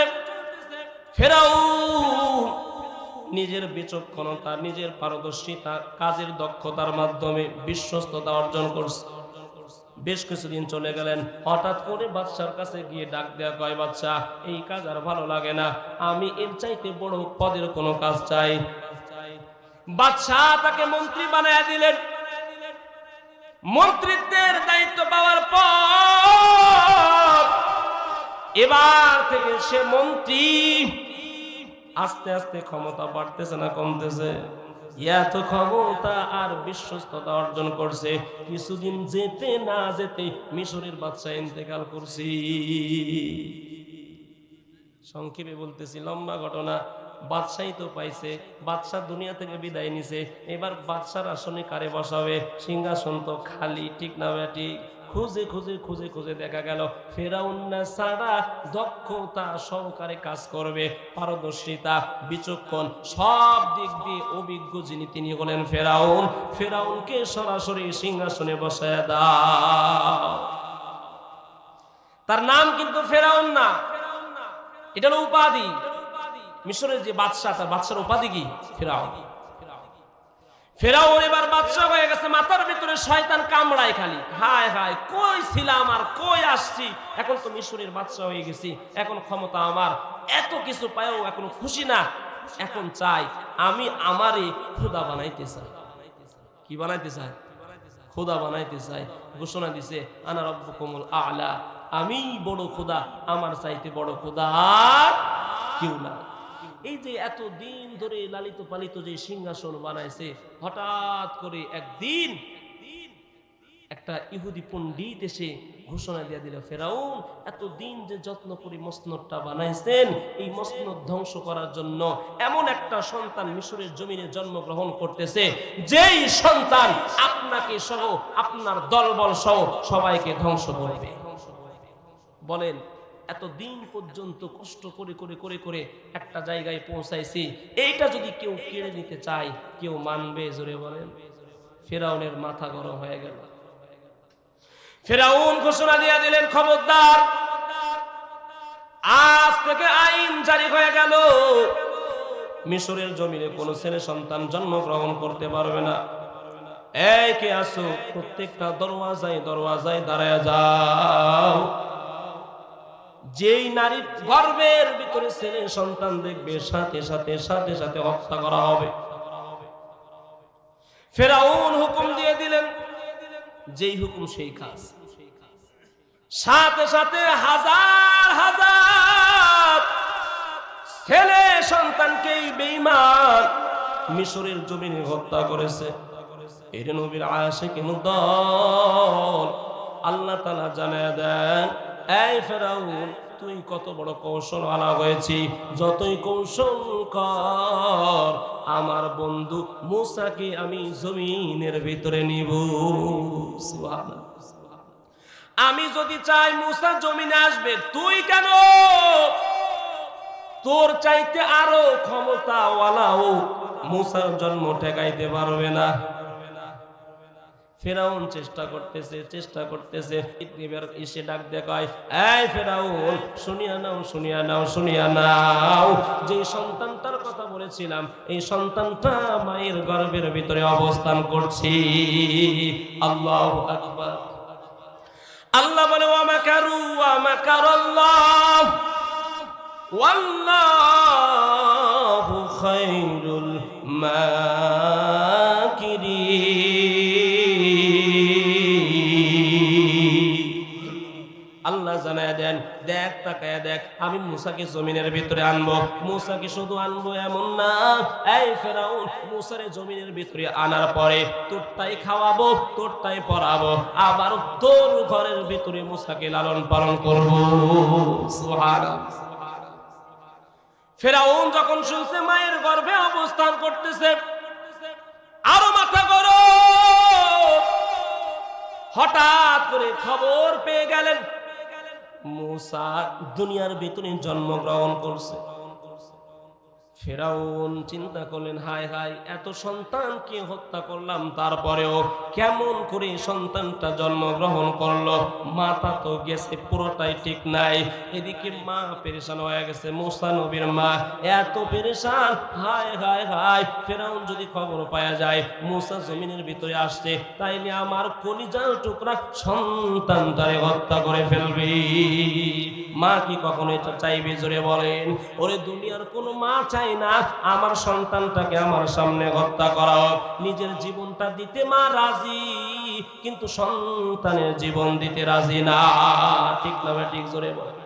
ফেরাউন নিজের বিচক্ষণতা, নিজের পারদর্শিতা, কাজের দক্ষতার মাধ্যমে বিশ্বস্ততা অর্জন করছে। বেশ কিছুদিন চলে গেলেন। হঠাৎ করে বাদশার কাছে গিয়ে ডাক দেয়া কয়, বাদশা এই কাজ আর ভালো লাগে না, আমি এর চাইতে বড় পদের কোনো কাজ চাই। বাদশা তাকে মন্ত্রী বানায় দিলেন। মন্ত্রিত্বের দায়িত্ব পাওয়ার পর এবার থেকে সে মন্ত্রী। আস্তে আস্তে ক্ষমতা বাড়তেছে না কমতেছে? এত ক্ষমতা আর বিশ্বস্ততা অর্জন করছে, কিছুদিন যেতে না যেতে মিশরের বাদশা ইন্তেকাল করছি। সংক্ষেপে বলতেছি, লম্বা ঘটনা। বাদশাই তো পাইছে, বাদশা দুনিয়া থেকে বিদায় নিছে, এবার বাদশার আসনে কারে বসাবে? সিংহাসন তো খালি, ঠিক না বেটি? খুঁজে খুঁজে খুঁজে খুঁজে দেখা গেল ফেরাউন না ছাড়া দক্ষতা সহকারে কাজ করবে, পারদর্শিতা, বিচক্ষণ, সব দিক দিয়ে অভিজ্ঞ যিনি, তিনি হলেন ফেরাউন। ফেরাউনকে সরাসরি সিংহাসনে বসায় দাও। তার নাম কিন্তু ফেরাউন না, এটা হলো উপাধি। মিশরের যে বাদশা, তার বাদশার উপাধি কি? ফেরাউন। ফেরাউন এবার বাদশা হয়ে গেছে, মাথার ভিতরে শয়তান কামড়ায় খালি। হায় হায়, কই ছিলাম আর কই আসছি, এখন তো মিশরের বাদশা হয়ে গেছি, এখন ক্ষমতা আমার, এত কিছু পায়ও এখন খুশি না। এখন চাই আমি আমারে খোদা বানাইতে চাই। কি বানাইতে চাই? খোদা বানাইতে চাই। ঘোষণা দিছে, আনা রব্বুকুমুল আ'লা, আমি বড় খোদা, আমার চাইতে বড় খোদা কেউ না। এই যে এত দিন ধরে লালিত পালিত যে সিংহাসন বানাইছে, হঠাৎ করে একদিন একটা ইহুদি পণ্ডিত এসে ঘোষণা দিয়ে দিল, ফেরাউন এত দিন যে যত্ন করে মসনদটা বানাইছেন, এই মসনদ ধ্বংস করার জন্য এমন একটা সন্তান মিশরের জমিনে জন্মগ্রহণ করতেছে, যেই সন্তান আপনাকে সহ আপনার দলবল সহ সবাইকে ধ্বংস করবে। বলেন, এত দিন পর্যন্ত কষ্ট করে করে করে করে একটা জায়গায় পৌঁছাইছি, এইটা যদি কেউ কেড়ে নিতে চায়, কেউ মানবে? জোরে বলেন। ফেরাউনের মাথা গরম হয়ে গেল। ফেরাউন ঘোষণা দিয়ে দিলেন, খবরদার, আজ থেকে আইন জারি হয়ে গেল, মিশরের জমিনে কোনো ছেলে সন্তান জন্মগ্রহণ করতে পারবে না। এই কে আসো, প্রত্যেকটা দরওয়াজায় দরওয়াজায় দাঁড়ায় যাও। যেই নারীর গর্ভের ভিতরে ছেলে সন্তান দেখবে, সাথে সাথে সাথে সাথে হত্যা করা হবে। ফেরাউন হুকুম দিয়ে দিলেন, যেই হুকুম সেই কাজ। সাথে সাথে হাজার হাজার ছেলে সন্তানকে বেঈমান মিশরের জমিনে হত্যা করেছে। এর নবীর আশিকিন দল আল্লাহ তাআলা জানায় দেন, এই ফেরাউন, তুই কত বড় কৌশল আলা হয়েছি, যতই কৌশল কর, আমার বন্ধু মূসাকে আমি জমিনের ভিতরে নিব। সুবহানাল্লাহ। আমি যদি চাই মূসা জমিনে আসবে, তুই কেন? তোর চাইতে আরো ক্ষমতাওয়ালাও মূসার জন্ম ঠেকাইতে পারবে না। ফেরাউন চেষ্টা করতেছে। এবার এসে ডাক দেখায়, এই ফেরাউন, শুনিয়া নাও শুনিয়া নাও শুনিয়া নাও, যে সন্তানটার কথা বলেছিলাম, এই সন্তানটা মায়ের গর্ভের ভিতরে অবস্থান করছি। আল্লাহু আকবার। আল্লাহ বলে, ওয়া মাকারু ওয়া মাকারাল্লাহ ওয়াল্লাহু খায়রুল মাকিরিন। আল্লাহ জানায় দেন, দেখ, তাকায় দেখ, আমি মূসাকে জমিনের ভিতরে আনবো। মূসাকে শুধু আনবো এমন না, এই ফেরাউন, মূসারে জমিনের ভিতরে আনার পরে তোরটাই খাওয়াবো, তোরটাই পরাবো, আবার তোর ঘরের ভিতরে মূসাকে লালন পালন করবো। সুবহানাল্লাহ। ফেরাউন যখন শুনছে মায়ের গর্ভে অবস্থান করতেছে, আরো মাথা গরম। হঠাৎ করে খবর পেয়ে গেলেন মূসা দুনিয়ার ভিতরে জন্মগ্রহণ করছে। ফেরাউন চিন্তা করলেন, হায় হায়, এত সন্তানকে হত্যা করলাম, তারপরেও কেমন করে সন্তানটা জন্মগ্রহণ করলো? মাথা তো গেছে, পুরোটাই ঠিক নাই। এদিকে মা পেরেশান হয়ে গেছে, মূসা নবীর মা এত পেরেশান, হায় হায় হায়, ফেরাউন যদি খবর পাওয়া যায় মূসা জমিনের ভিতরে আসছে, তাইলে আমার কলিজার টুকরা সন্তানটারে হত্যা করে ফেলবে। মা কি কখনো এটা চাইবে? জোরে বলেন। ওরে দুনিয়ার কোনো মা চাই না আমার সন্তানটাকে আমার সামনে হত্যা করা হোক। নিজের জীবনটা দিতে মা রাজি, কিন্তু সন্তানের জীবন দিতে রাজি না। ঠিক না? ঠিক, জোরে বলেন।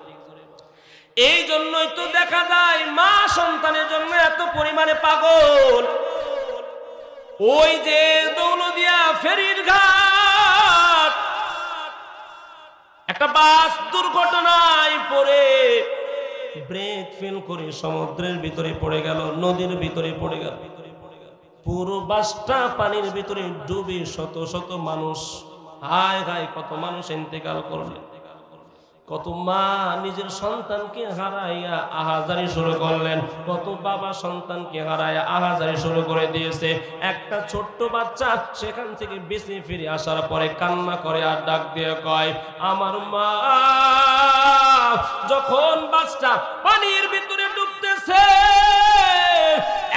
এই জন্যই তো দেখা যায় মা সন্তানের জন্য এত পরিমাণে পাগল। ওই যে দৌলদিয়া ফেরির ঘাট, একটা বাস দুর্ঘটনায় পড়ে ব্রেক ফেল করে সমুদ্রের ভিতরে পড়ে গেল, নদীর ভিতরে পড়ে গেল। পুরো বাসটা পানির ভিতরে ডুবে শত শত মানুষ, হায় হায় কত মানুষ ইন্তেকাল করলেন। কত মা নিজের সন্তানকে হারাইয়া আহাজারি শুরু করলেন, কত বাবা সন্তানকে হারাইয়া আহাজারি শুরু করে দিয়েছে। একটা ছোট্ট বাচ্চা সেখান থেকে বেঁচে ফিরে আসার পরে কান্না করে আর ডাক দিয়ে কয়, আমার মা। যখন বাচ্চা পানির ভিতরে ডুবতেছে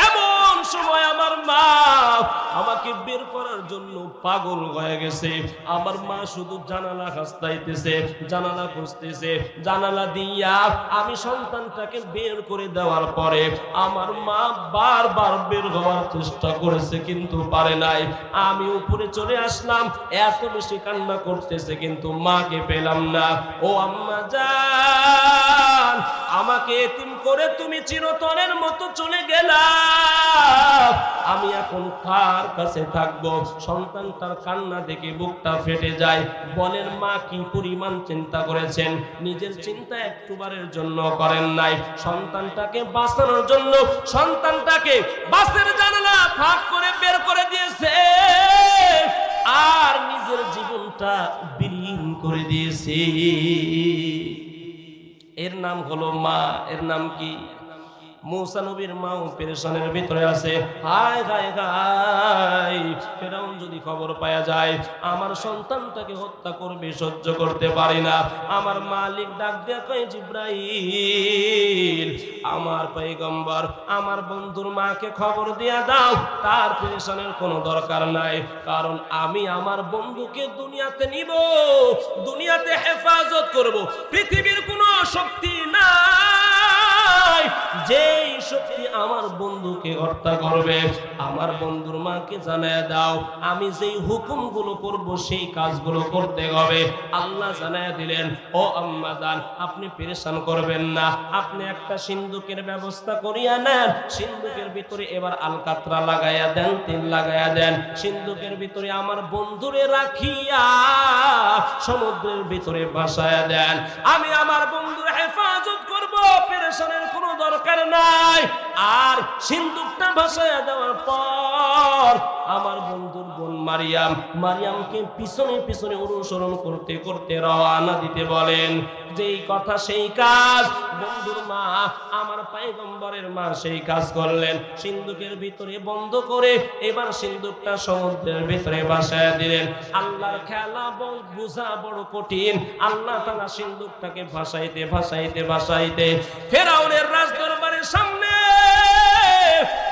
এমন সময় আমার মা আমাকে বের করার জন্য পাগল হয়ে গেছে। আমার মা শুধু জানালা হাসতাইতেছে, জানালা খুঁজতেছে, জানালা দিয়া আমি সন্তানটাকে বের করে দেওয়ার পরে আমার মা বারবার বের হওয়ার চেষ্টা করেছে কিন্তু পারে নাই। আমি উপরে চলে আসলাম, এত বেশি কান্না করতেছে কিন্তু মাকে পেলাম না। ও আম্মা জান, আমাকে এতিম করে তুমি চিরতনের মতো চলে গেলা, আমি এখন কার কাছে থাকবো? সন্তানটার কান্না দেখে বুকটা ফেটে যায়। বলেন মা কি পরিমাণ চিন্তা করেছেন, নিজের চিন্তা একটুবারের জন্য করেন নাই। সন্তানটাকে বাঁচানোর জন্য সন্তানটাকে বাসের জানালা ফাঁক করে বের করে দিয়েছে আর নিজের জীবনটা বিলীন করে দিয়েছে। এর নাম হলো মা। এর নাম কি? মুসা নবীর মাও পেরেশানের ভিতরে আছে। হায় হায় হায়, ফেরাউন যদি খবর পাওয়া যায় আমার সন্তানটাকে হত্যা করবে, সহ্য করতে পারি না। আমার মালিক ডাক দিয়ে কয়, জিব্রাইল, আমার পয়গম্বর আমার বন্ধুর মাকে খবর দিয়ে দাও, তার পেরেশানের কোনো দরকার নাই, কারণ আমি আমার বন্ধুকে দুনিয়াতে নিব, দুনিয়াতে হেফাজত করব। পৃথিবীর কোনো শক্তি নাই যেই শক্তি আমার বন্ধুকে হত্যা করবে। আমার বন্ধুর মাকে জানায় দাও আমি যেই হুকুমগুলো করব সেই কাজগুলো করতে হবে। আল্লাহ জানায় দিলেন, ও আম্মা জান, আপনি পেরেশান করবেন না, আপনি একটা সিন্দুকের ব্যবস্থা করিয়া নেন, সিন্দুকের ভিতরে এবার আলকাতরা লাগাইয়া দেন, তেল লাগাইয়া দেন, সিন্দুকের ভিতরে আমার বন্ধুরে রাখিয়া সমুদ্রের ভিতরে ভাসায়া দেন। আমি আমার বন্ধুর হেফাজত করব, পেরেশানের কোনো দরকার নাই। আর সিন্দুকটা ভাসায়া দেওয়ার পর আমার বন্ধুর বোন মারিয়ামকে পিছনে পিছনে অনুসরণ করতে করতে রওনা দিতে বলেন। যেই কথা সেই কাজ। বন্ধুর মা আমার পয়গম্বরের মা সেই কাজ করলেন। সিন্দুকের ভিতরে বন্ধ করে এবার সিন্দুকটা সমুদ্রের ভিতরে ভাসায়া দিলেন। আল্লাহর খেলা বোঝা বড় কঠিন। আল্লাহ তাআলা সিন্দুকটাকে ভাসাইতে ভাসাইতে ভাসাইতে ফেরাউনের রাজদরবারের সামনে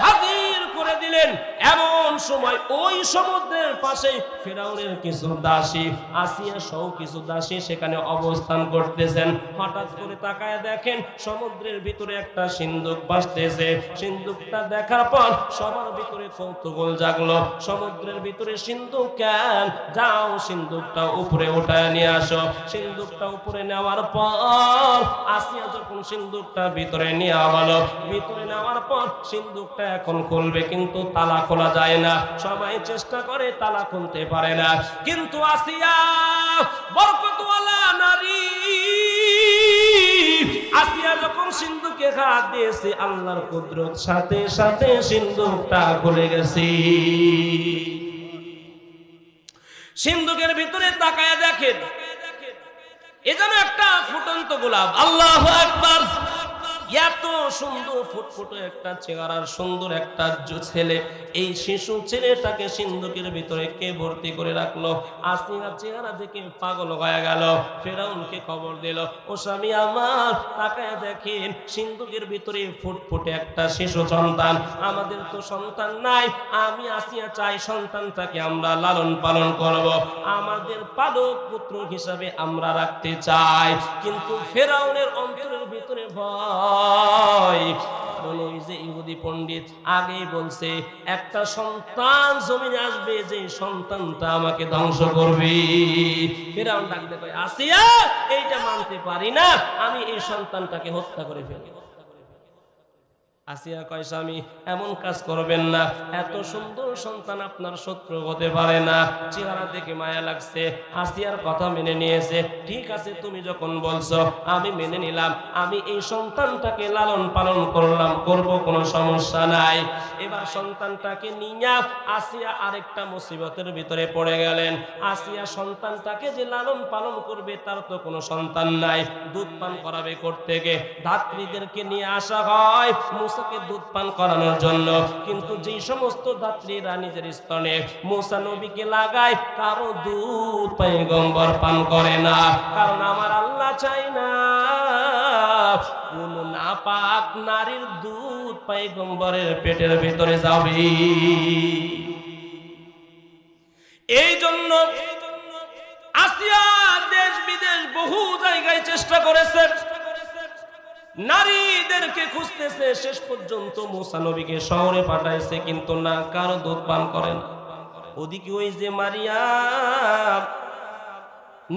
হাজির করে দিলেন। এমন সময় ওই সমুদ্রের পাশে ফেরাউনের কিছু দাসী, আসিয়া সহ কিছু দাসী সেখানে অবস্থান করতেছেন। হঠাৎ করে তাকায় দেখেন সমুদ্রের ভিতরে একটা সিন্দুক ভাসতেছে। সিন্দুকটা দেখার পর সবার ভিতরে কৌতূহল জাগলো, সমুদ্রের ভিতরে সিন্দুক কেন? যাও সিন্দুকটা উপরে উঠায় নিয়ে আসো। সিন্দুকটা উপরে নেওয়ার পর আসিয়া যখন সিন্দুকটা ভিতরে নিয়ে হলো, ভিতরে নেওয়ার পর সিন্দুকটা এখন খুলবে কিন্তু তালা খোলা যায় না। সবাই চেষ্টা করে, তালা খুলতে পারে না। কিন্তু আসিয়া বরকতওয়ালা নারী, আসিয়া যখন সিন্দুকে হাত দিয়েছে আল্লাহর কুদরত সাথে সাথে সিন্দুকটা খুলে গেছে। সিন্দুকের ভিতরে তাকায় দেখেন এ যেন একটা ফুটন্ত গোলাপ। আল্লাহু আকবার! এত সুন্দর ফুটফুটে একটা চেহারার সুন্দর একটা ছেলে, এই শিশু ছেলেটাকে সিন্দুকের ভিতরে কে ভর্তি করে রাখলো? আসিয়া চেহারা দেখে পাগল হয়ে গেল। ফেরাউনকে খবর দিল, ও স্বামী আমার, তাকায় দেখেন সিন্দুকের ভিতরে ফুটফুটে একটা শিশু সন্তান। আমাদের তো সন্তান নাই, আমি আসিয়া চাই সন্তানটাকে আমরা লালন পালন করব, আমাদের পালক পুত্র হিসাবে আমরা রাখতে চাই। কিন্তু ফেরাউনের অন্তরের ভিতরে ভয়, কয়, কারণ ওই যে ইহুদি পণ্ডিত আগেই বলছে একটা সন্তান জমিনে আসবে, যে সন্তানটা আমাকে ধ্বংস করবে। ফিরআউন ডাক দিয়ে কয়, আসিয়া এইটা মানতে পারি না, আমি এই সন্তানটাকে হত্যা করে ফেলি। আসিয়া কয়, স্বামী এমন কাজ করবেন না, এত সুন্দর সন্তান আপনার শত্রু হতে পারে না। চেহারা দেখে মায়া লাগছে, আসিয়ার কথা মেনে নিয়েছে। ঠিক আছে, তুমি যখন বলছো আমি মেনে নিলাম, আমি এই সন্তানটাকে লালন পালন করব, কোনো সমস্যা নাই। এবার সন্তানটাকে নিয়ে আসিয়া আরেকটা মুসিবতের ভিতরে পড়ে গেলেন। আসিয়া সন্তানটাকে যে লালন পালন করবে, তার তো কোনো সন্তান নাই, দুধ পান করাবে থেকে ধাত্রীদেরকে নিয়ে আসা হয় মুসাকে দুধ পান করানোর জন্য। কিন্তু যেই সমস্ত ধাত্রীরা নিজের স্তনে মুসা নবীকে লাগায়, কারো দুধ পয়গম্বর পান করে না। কারণ আমার আল্লাহ চায় না কোন নাপাক নারীর দুধ পয়গম্বরের পেটের ভিতরে যাবে। এই জন্য আসিয়া দেশ বিদেশ বহু জায়গায় চেষ্টা করেছে, নারীদেরকে খুঁজতেছে, শেষ পর্যন্ত মুসা নবীকে শহরে পাঠাইছে, কিন্তু না, কারো দুধ পান করে না। ওদিকে ওই যে মারিয়াম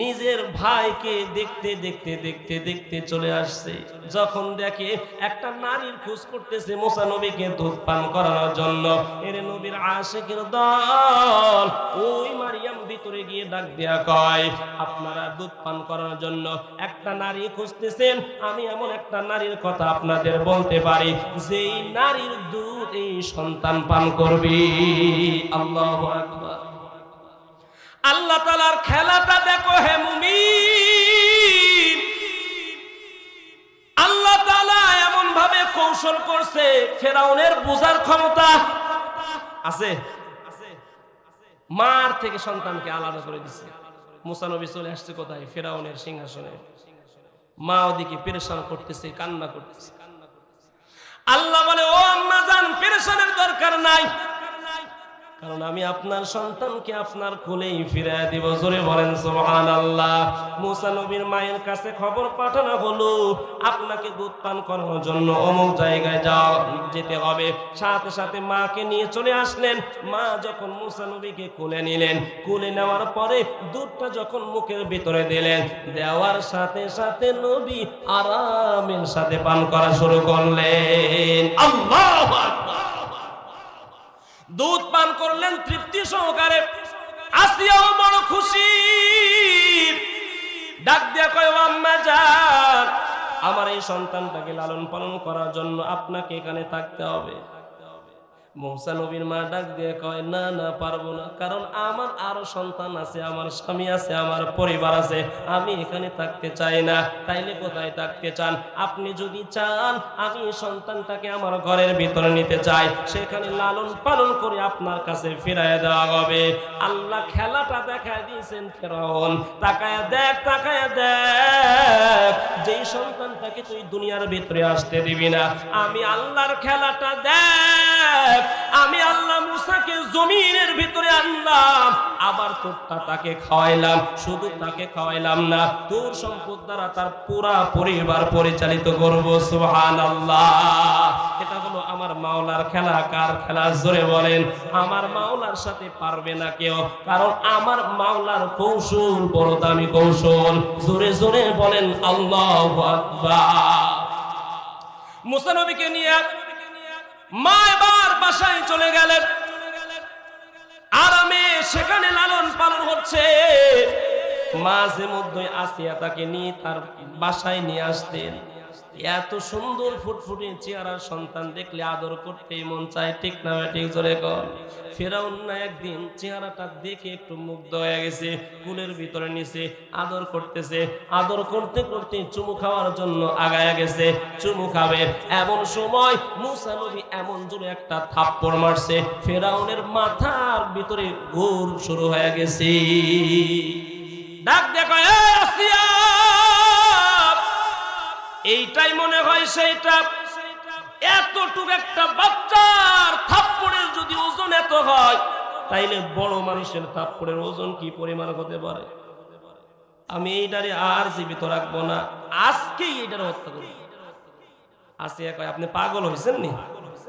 নিজের ভাইকে দেখতে দেখতে দেখতে দেখতে চলে আসছে। যখন দেখে একটা নারীর খোঁজ করতেছে মুসা নবীকে দুধ পান করানোর জন্য, এর নবীর আশিকের দল, ওই মারিয়াম ভিতরে গিয়ে ডাক দেয়া কয়, আপনারা দুধ পান করানোর জন্য একটা নারী খুঁজতেছেন, আমি এমন একটা নারীর কথা আপনাদের বলতে পারি, যেই নারীর দুধ এই সন্তান পান করবে। আল্লাহু আকবার। আল্লাহ তাআলার খেলাটা দেখো হে মুমিন। আল্লাহ তাআলা এমন ভাবে কৌশল করছে, ফেরাউনের বোঝার ক্ষমতা আছে, মার থেকে সন্তানকে আলাদা করে দিচ্ছে। মুসা নবী চলে আসছে কোথায়? ফেরাউনের সিংহাসনে। মা ওদিকে পেরেশান করতেছে, কান্না করতেছে। আল্লাহ বলে, ও আম্মা জান, পেরেশানের দরকার নাই, কারণ আমি আপনার সন্তানকে আপনার কোলেই ফিরিয়ে দিব। জোরে বলেন সুবহানাল্লাহ। মুসা নবীর মায়ের কাছে খবর পাঠানো হলো, আপনাকে দুধ পান করানোর জন্য অমুক জায়গায় যেতে হবে। সাথে সাথে মাকে নিয়ে চলে আসলেন। মা যখন মুসা নবীকে কোলে নিলেন, কোলে নেওয়ার পরে দুধটা যখন মুখের ভিতরে দিলেন, দেওয়ার সাথে সাথে নবী আরামের সাথে পান করা শুরু করলেন। আল্লাহু আকবার। দুধ পান করলেন তৃপ্তি সহকারে। আসিয়াও বড় খুশি, ডাক দিয়া কয়, আম্মা জান, আমার এই সন্তানটাকে লালন পালন করার জন্য আপনাকে এখানে থাকতে হবে। মুসা নবীর মা ডাক দিয়ে কয়, না না, পারবো না, কারণ আমার আরো সন্তান আছে, আমার স্বামী আছে, আমার পরিবার আছে, আমি এখানে থাকতে চাই না। তাইলে কোথায় থাকতে চান? আপনি যদি চান আমি সন্তানটাকে আমার ঘরের ভিতরে নিতে চাই, সেখানে লালন পালন করে আপনার কাছে ফিরাইয়া দেওয়া হবে। আল্লাহ খেলাটা দেখায় দিয়েছেন ফেরাউন, তাকায়া দেখ, তাকায়া দেখ, যেই সন্তানটাকে তুই দুনিয়ার ভিতরে আসতে দিবি না, আমি আল্লাহর খেলাটা দেখ। আমি আল্লাহ মুসাকে জমিনের ভিতরে আনলাম, আবার তোরটা তাকে খাওয়াইলাম। শুধু তাকে খাওয়াইলাম না, তোর সম্পদ দ্বারা তার পুরা পরিবার পরিচালিত করব। সুবহানাল্লাহ। এটা হলো আমার মাওলার খেলা। কার খেলা? জোরে বলেন। আমার মাওলার সাথে পারবে না কেউ, কারণ আমার মাওলার কৌশল বড় দামি কৌশল। জোরে জোরে বলেন আল্লাহু আকবার। মুসা নবীকে নিয়ে মা এবার বাসায় চলে গেলেন। আরামে সেখানে লালন পালন হচ্ছে। মাঝে মধ্যে আসিয়া তাকে নিয়ে তার বাসায় নিয়ে আসতেন। এত সুন্দর ফুটফুটে চেহারার সন্তান দেখলে আদর করতে মন চায়, ঠিক না? ঠিক জোরে কর। ফেরাউন না একদিন চেহারাটা দেখে একটু মুগ্ধ হয়ে গেছে, কুলের ভিতরে নিছে, আদর করতেছে। আদর করতে করতে চুমু খাওয়ার জন্য আগায়া গেছে, চুমু খাবে। এমন সময় মুসা নবী এমন জোরে একটা থাপ্পড় মারছে, ফেরাউনের মাথার ভিতরে ঘুর শুরু হয়ে গেছে। ডাক দেখো, আসিয়া, এইটাই মনে হয় সেইটা। এতটুকু একটা বাচ্চার থাপ্পড়ের যদি ওজন এত হয়, তাইলে বড় মানুষের থাপ্পড়ের ওজন কি পরিমাণ হতে পারে? আমি এইটারে আর জীবিত রাখবো না, আজকেই এইটার হত্যা করব। আসিয়া কয় আপনি পাগল হয়েছেন নি?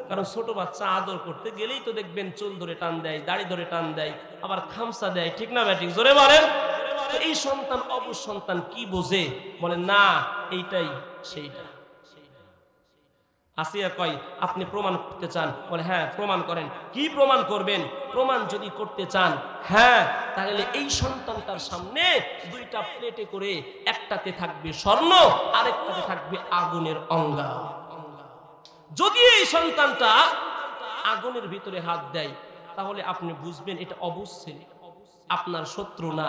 কারণ ছোট বাচ্চা আদর করতে গেলেই তো দেখবেন চুল ধরে টান দেয়, দাড়ি ধরে টান দেয়, আবার খামসা দেয়, ঠিক না ব্যাটিক? জোরে বলেন। তো এই সন্তান অবুঝ সন্তান কি বোঝে? বলে না এইটাই সেইটা। আসিয়া কয় আপনি প্রমাণ করতে চান? বলে হ্যাঁ প্রমাণ করেন। কি প্রমাণ করবেন? প্রমাণ যদি করতে চান, হ্যাঁ, তাহলে এই সন্তানটার সামনে দুইটা প্লেটে করে একটাতে থাকবে স্বর্ণ, আরেকটাতে থাকবে আগুনের অঙ্গার। যদি এই সন্তানটা আগুনের ভিতরে হাত দেয় তাহলে আপনি বুঝবেন এটা অবুঝ ছেলে, আপনার শত্রু না।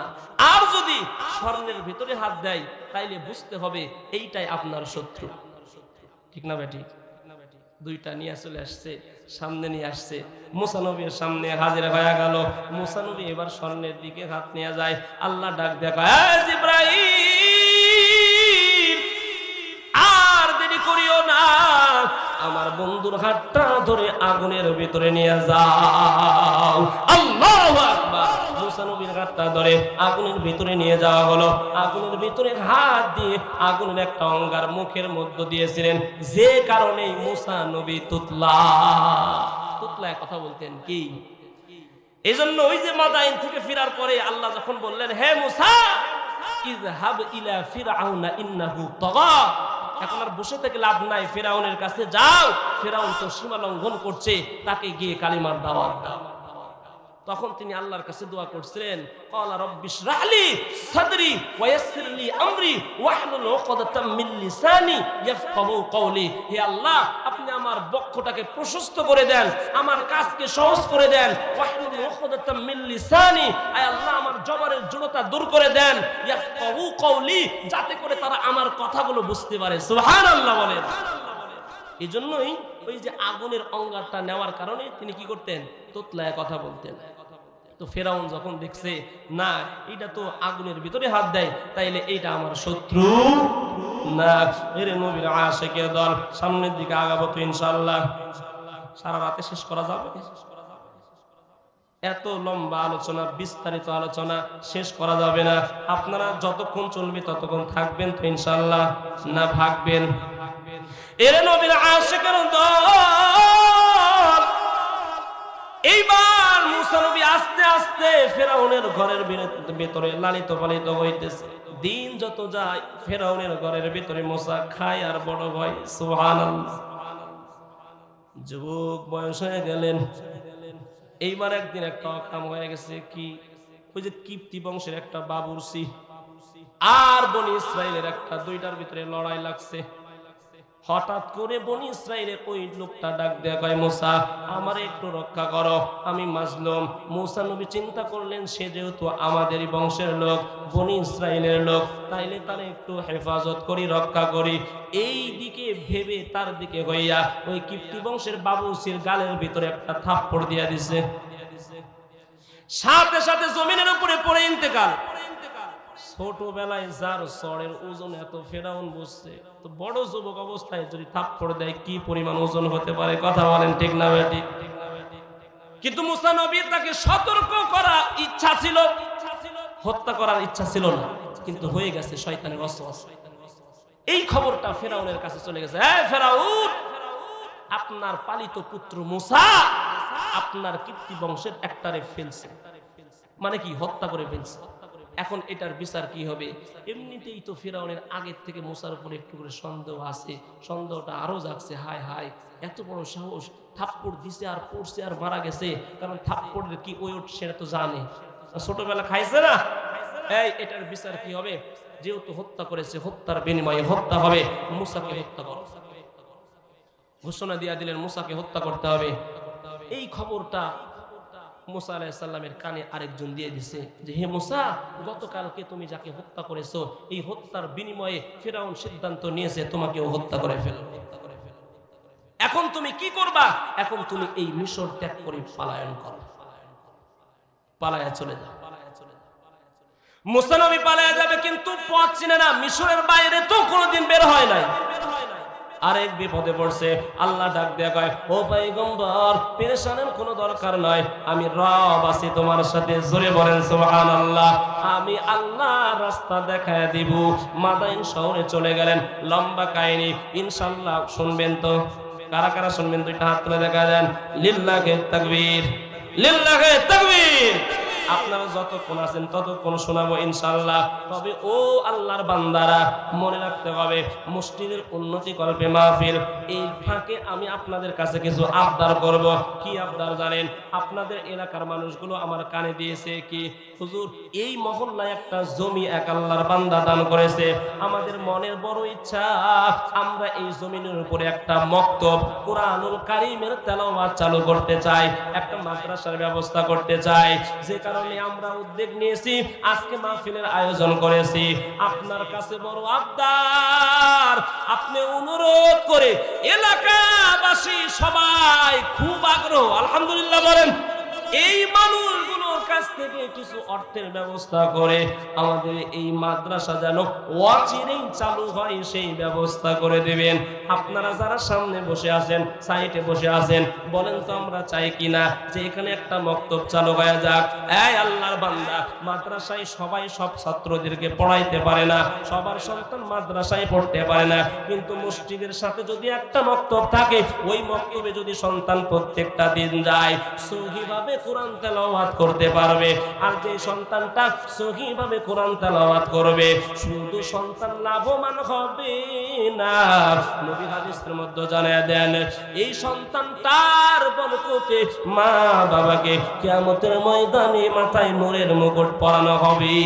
আর যদি স্বর্ণের ভিতরে হাত দেয় তাইলে বুঝতে হবে এইটাই আপনার শত্রু, ঠিক না বেটি? দুইটা নিয়ে চলে আসছে, সামনে নিয়ে আসছে, মুসা নবীর সামনে হাজির হয়ে গেল। মুসা নবী এবার স্বর্ণের দিকে হাত নিয়ে যায়। আল্লাহ ডাক দেখা, জিবরাইল আর দেরি করিও না, আমার বন্ধুর হাতটা ধরে আগুনের ভিতরে নিয়ে যাও। আল্লাহু আকবার। মুসা নবীর হাতটা ধরে আগুনের ভিতরে নিয়ে যাওয়া হলো। আগুনের ভিতরে হাত দিয়ে আগুনের একটা অঙ্গার মুখের মধ্য দিয়েছিলেন, যে কারণে মুসা নবী তুতলায় কথা বলতেন। কি এই জন্য ওই যে মাদাইন থেকে ফেরার পরে আল্লাহ যখন বললেন, হে মুসা ইযহাব ইলা ফিরআউনা ইন্নাহু তাগা, এখন আর বসে থেকে লাভ নাই, ফেরাউনের কাছে যাও, ফেরাউন তো সীমা লঙ্ঘন করছে, তাকে গিয়ে কালিমার দাওয়াত দাও। তখন তিনি আল্লাহর কাছে দোয়া করছিলেন, ক্বালা রাব্বিশ রাহলি সাদরি ওয়া ইয়াসসির লি আমরি ওয়াহলুল উকদাতাম মিন লিসানি ইয়াফকাহু কওলি। হে আল্লাহ, আপনি আমার বক্ষটাকে প্রশস্ত করে দেন, আমার কাজকে সহজ করে দেন। ওয়াহলুল উকদাতাম মিন লিসানি, আয় আল্লাহ আমার জবানের জড়তা দূর করে দেন। ইয়াফকাহু কওলি, যাতে করে তারা আমার কথাগুলো বুঝতে পারে। সুবহানাল্লাহ বলেন। এজন্যই ওই যে আগুনের অঙ্গারটা নেওয়ার কারণে তিনি কি করতেন? তোতলায় কথা বলতেন। তো ফেরাউন যখন দেখছে না এটা তো আগুনের ভিতরে হাত দেয়, তাইলে এইটা আমার শত্রু না। এরে নবীর আশিকের দল, সামনের দিকে আগাবো তো ইনশাআল্লাহ। সারা রাতে শেষ করা যাবে? এত লম্বা আলোচনা, বিস্তারিত আলোচনা শেষ করা যাবে না। আপনারা যতক্ষণ চলবে ততক্ষণ থাকবেন তো ইনশাআল্লাহ, না ভাগবেন? এরে নবীর আশিকের দল, এইবার মুসা নবী আস্তে আস্তে ফেরাউনের ঘরের ভিতরে লালিত পালিত হইতেছে। দিন যত যায় ফেরাউনের ঘরের ভিতরে মুসা খায় আর বড় ভয়। সুবহানাল্লাহ। যুবক বয়স হয়ে গেলেন। এইবার একদিন একটা কাম হয়ে গেছে কি, ওই যে কিপ্তি বংশের একটা বাবুরসি আর বনি ইসরাইলের একটা, দুইটার ভিতরে লড়াই লাগছে। হঠাৎ করে বনি ইসরাইলের ওই লোকটা ডাক দেয়া কয়, মুসা আমার একটু রক্ষা করো, আমি মাজলুম। মুসা নবী চিন্তা করলেন সে যেহেতু আমাদেরই বংশের লোক, বনি ইসরাইলের লোক, তাইলে তার একটু হেফাজত করি, রক্ষা করি। এই দিকে ভেবে তার দিকে হইয়া ওই কিপ্তি বংশের বাবুসির গালের ভিতরে একটা থাপ্পড় দিয়া দিছে। সাথে সাথে জমিনের উপরে পড়ে ইন্তেকাল। ছোটবেলায় যার চড়ের ওজন এত, ফেরাউন বুঝছে তো বড় যুবক অবস্থায় যদি থাপ্পড় দেয় কি পরিমাণ ওজন হতে পারে? কথা বলেন, ঠিক না বেঠিক? কিন্তু মুসা নবীর তাকে সতর্ক করা ইচ্ছা ছিল, হত্যা করার ইচ্ছা ছিল না, কিন্তু হয়ে গেছে শয়তানের ওয়াসওয়াসা। এই খবরটা ফেরাউনের কাছে চলে গেছে। হ্যাঁ ফেরাউন, আপনার পালিত পুত্র মুসা আপনার কীর্তি বংশের একটারে ফেলছে, মানে কি হত্যা করে ফেলছে। এখন এটার বিচার কি হবে? এমনিতেই তো ফিরাউনের আগের থেকে মুসার উপর একটু করে সন্দেহ আছে, সন্দেহটা আরো যাচ্ছে। হায় হায়, এত বড় সাহস, থাপ্পড় দিছে আর পড়ছে আর মারা গেছে। কারণ থাপ্পড়ের কি ওয়েট সেটা তো জানে, ছোটবেলা খাইছে না। এই এটার বিচার কি হবে? যেহেতু হত্যা করেছে, হত্যার বিনিময়ে হত্যা হবে, মুসাকে হত্যা করো। ঘোষণা দিয়া দিলেন মুসাকে হত্যা করতে হবে। এই খবরটা মুসা আলাইহিস সালামের কানে আরেকজন দিয়ে দিছে যে, হে মুসা, গতকালকে তুমি যাকে হত্যা করেছো, এই হত্যার বিনিময়ে ফিরআউন সিদ্ধান্ত নিয়েছে তোমাকেও হত্যা করে ফেলবে। এখন তুমি কি করবা? এখন তুমি এই মিশর ত্যাগ করে পলায়ন করো, পালায়া চলে যাও। মুসা নবী পালায়া যাবে, কিন্তু পথ চিনে না, মিশরের বাইরে তো কোনোদিন বের হয় নাই। আরেক বিপদে পড়ছে, আল্লাহ ডাক দেয়া কয়, ও পয়গম্বর, পেরেশানের কোনো দরকার নয়, আমি রব আছি তোমার সাথে। জোরে বলেন সুবহানাল্লাহ। আমি আল্লাহ রাস্তা দেখায় দিব। মাদাইন শহরে চলে গেলেন। লম্বা কাহিনী, ইনশাআল্লাহ শুনবেন তো? কারা কারা শুনবেন? দুইটা হাত তুলে দেখা দেন। লিল্লাহে তাকবীর, লিল্লাহে তাকবীর। আপনারা যতক্ষণ আছেন ততক্ষণ শোনাবো ইনশাআল্লাহ। তবে ও আল্লাহর বান্দারা, মনে রাখতে হবে মসজিদের উন্নতি কল্পে মাহফিল। এই ফাঁকে আমি আপনাদের কাছে কিছু আবদার করব। কি আবদার জানেন? আপনাদের এলাকার মানুষগুলো আমার কানে দিয়েছে কি, হুজুর এই মহল্লায় একটা জমি এক আল্লাহর বান্দা দান করেছে, আমাদের মনের বড় ইচ্ছা আমরা এই জমিনের উপরে একটা মক্তব, কোরআনুল কারীমের তেলাওয়াত চালু করতে চাই, একটা মাদ্রাসার ব্যবস্থা করতে চাই। যে কারণে আমরা উদ্যোগ নিয়েছি, আজকে মাহফিলের আয়োজন করেছি। আপনার কাছে বড় আবদার, আপনি অনুরোধ করে এলাকাবাসী সবাই খুব আগ্রহ, আলহামদুলিল্লাহ বলেন, এই মানুষগুলোর কাছ থেকে কিছু অর্থের ব্যবস্থা করে আমাদের এই মাদ্রাসা যেন অচিরেই চালু হয় সেই ব্যবস্থা করে দেবেন। আপনারা যারা সামনে বসে আছেন, সাইডে বসে আছেন, বলেন তো আমরা চাই কিনা যে এখানে একটা মক্তব চালু হয়ে যাক। এই আল্লাহর বান্দা, মাদ্রাসায় সবাই সব ছাত্রদেরকে পড়াইতে পারে না, সবার সন্তান মাদ্রাসায় পড়তে পারে না, কিন্তু মসজিদের সাথে যদি একটা মক্তব থাকে, ওই মক্তবে যদি সন্তান প্রত্যেকটা দিন যায়, সহিভাবে কোরআন তেলাওয়াত করতে পারবে। আর যে সন্তানটা সহিভাবে কোরআন তেলাওয়াত করবে, শুধু সন্তান লাভবান হবে না, নবী হাদিসের মধ্যে জানায় দেন, এই সন্তানটার বরকতে মা বাবাকে কিয়ামতের ময়দানে মাথায় নূরের মুকুট পরানো হবে।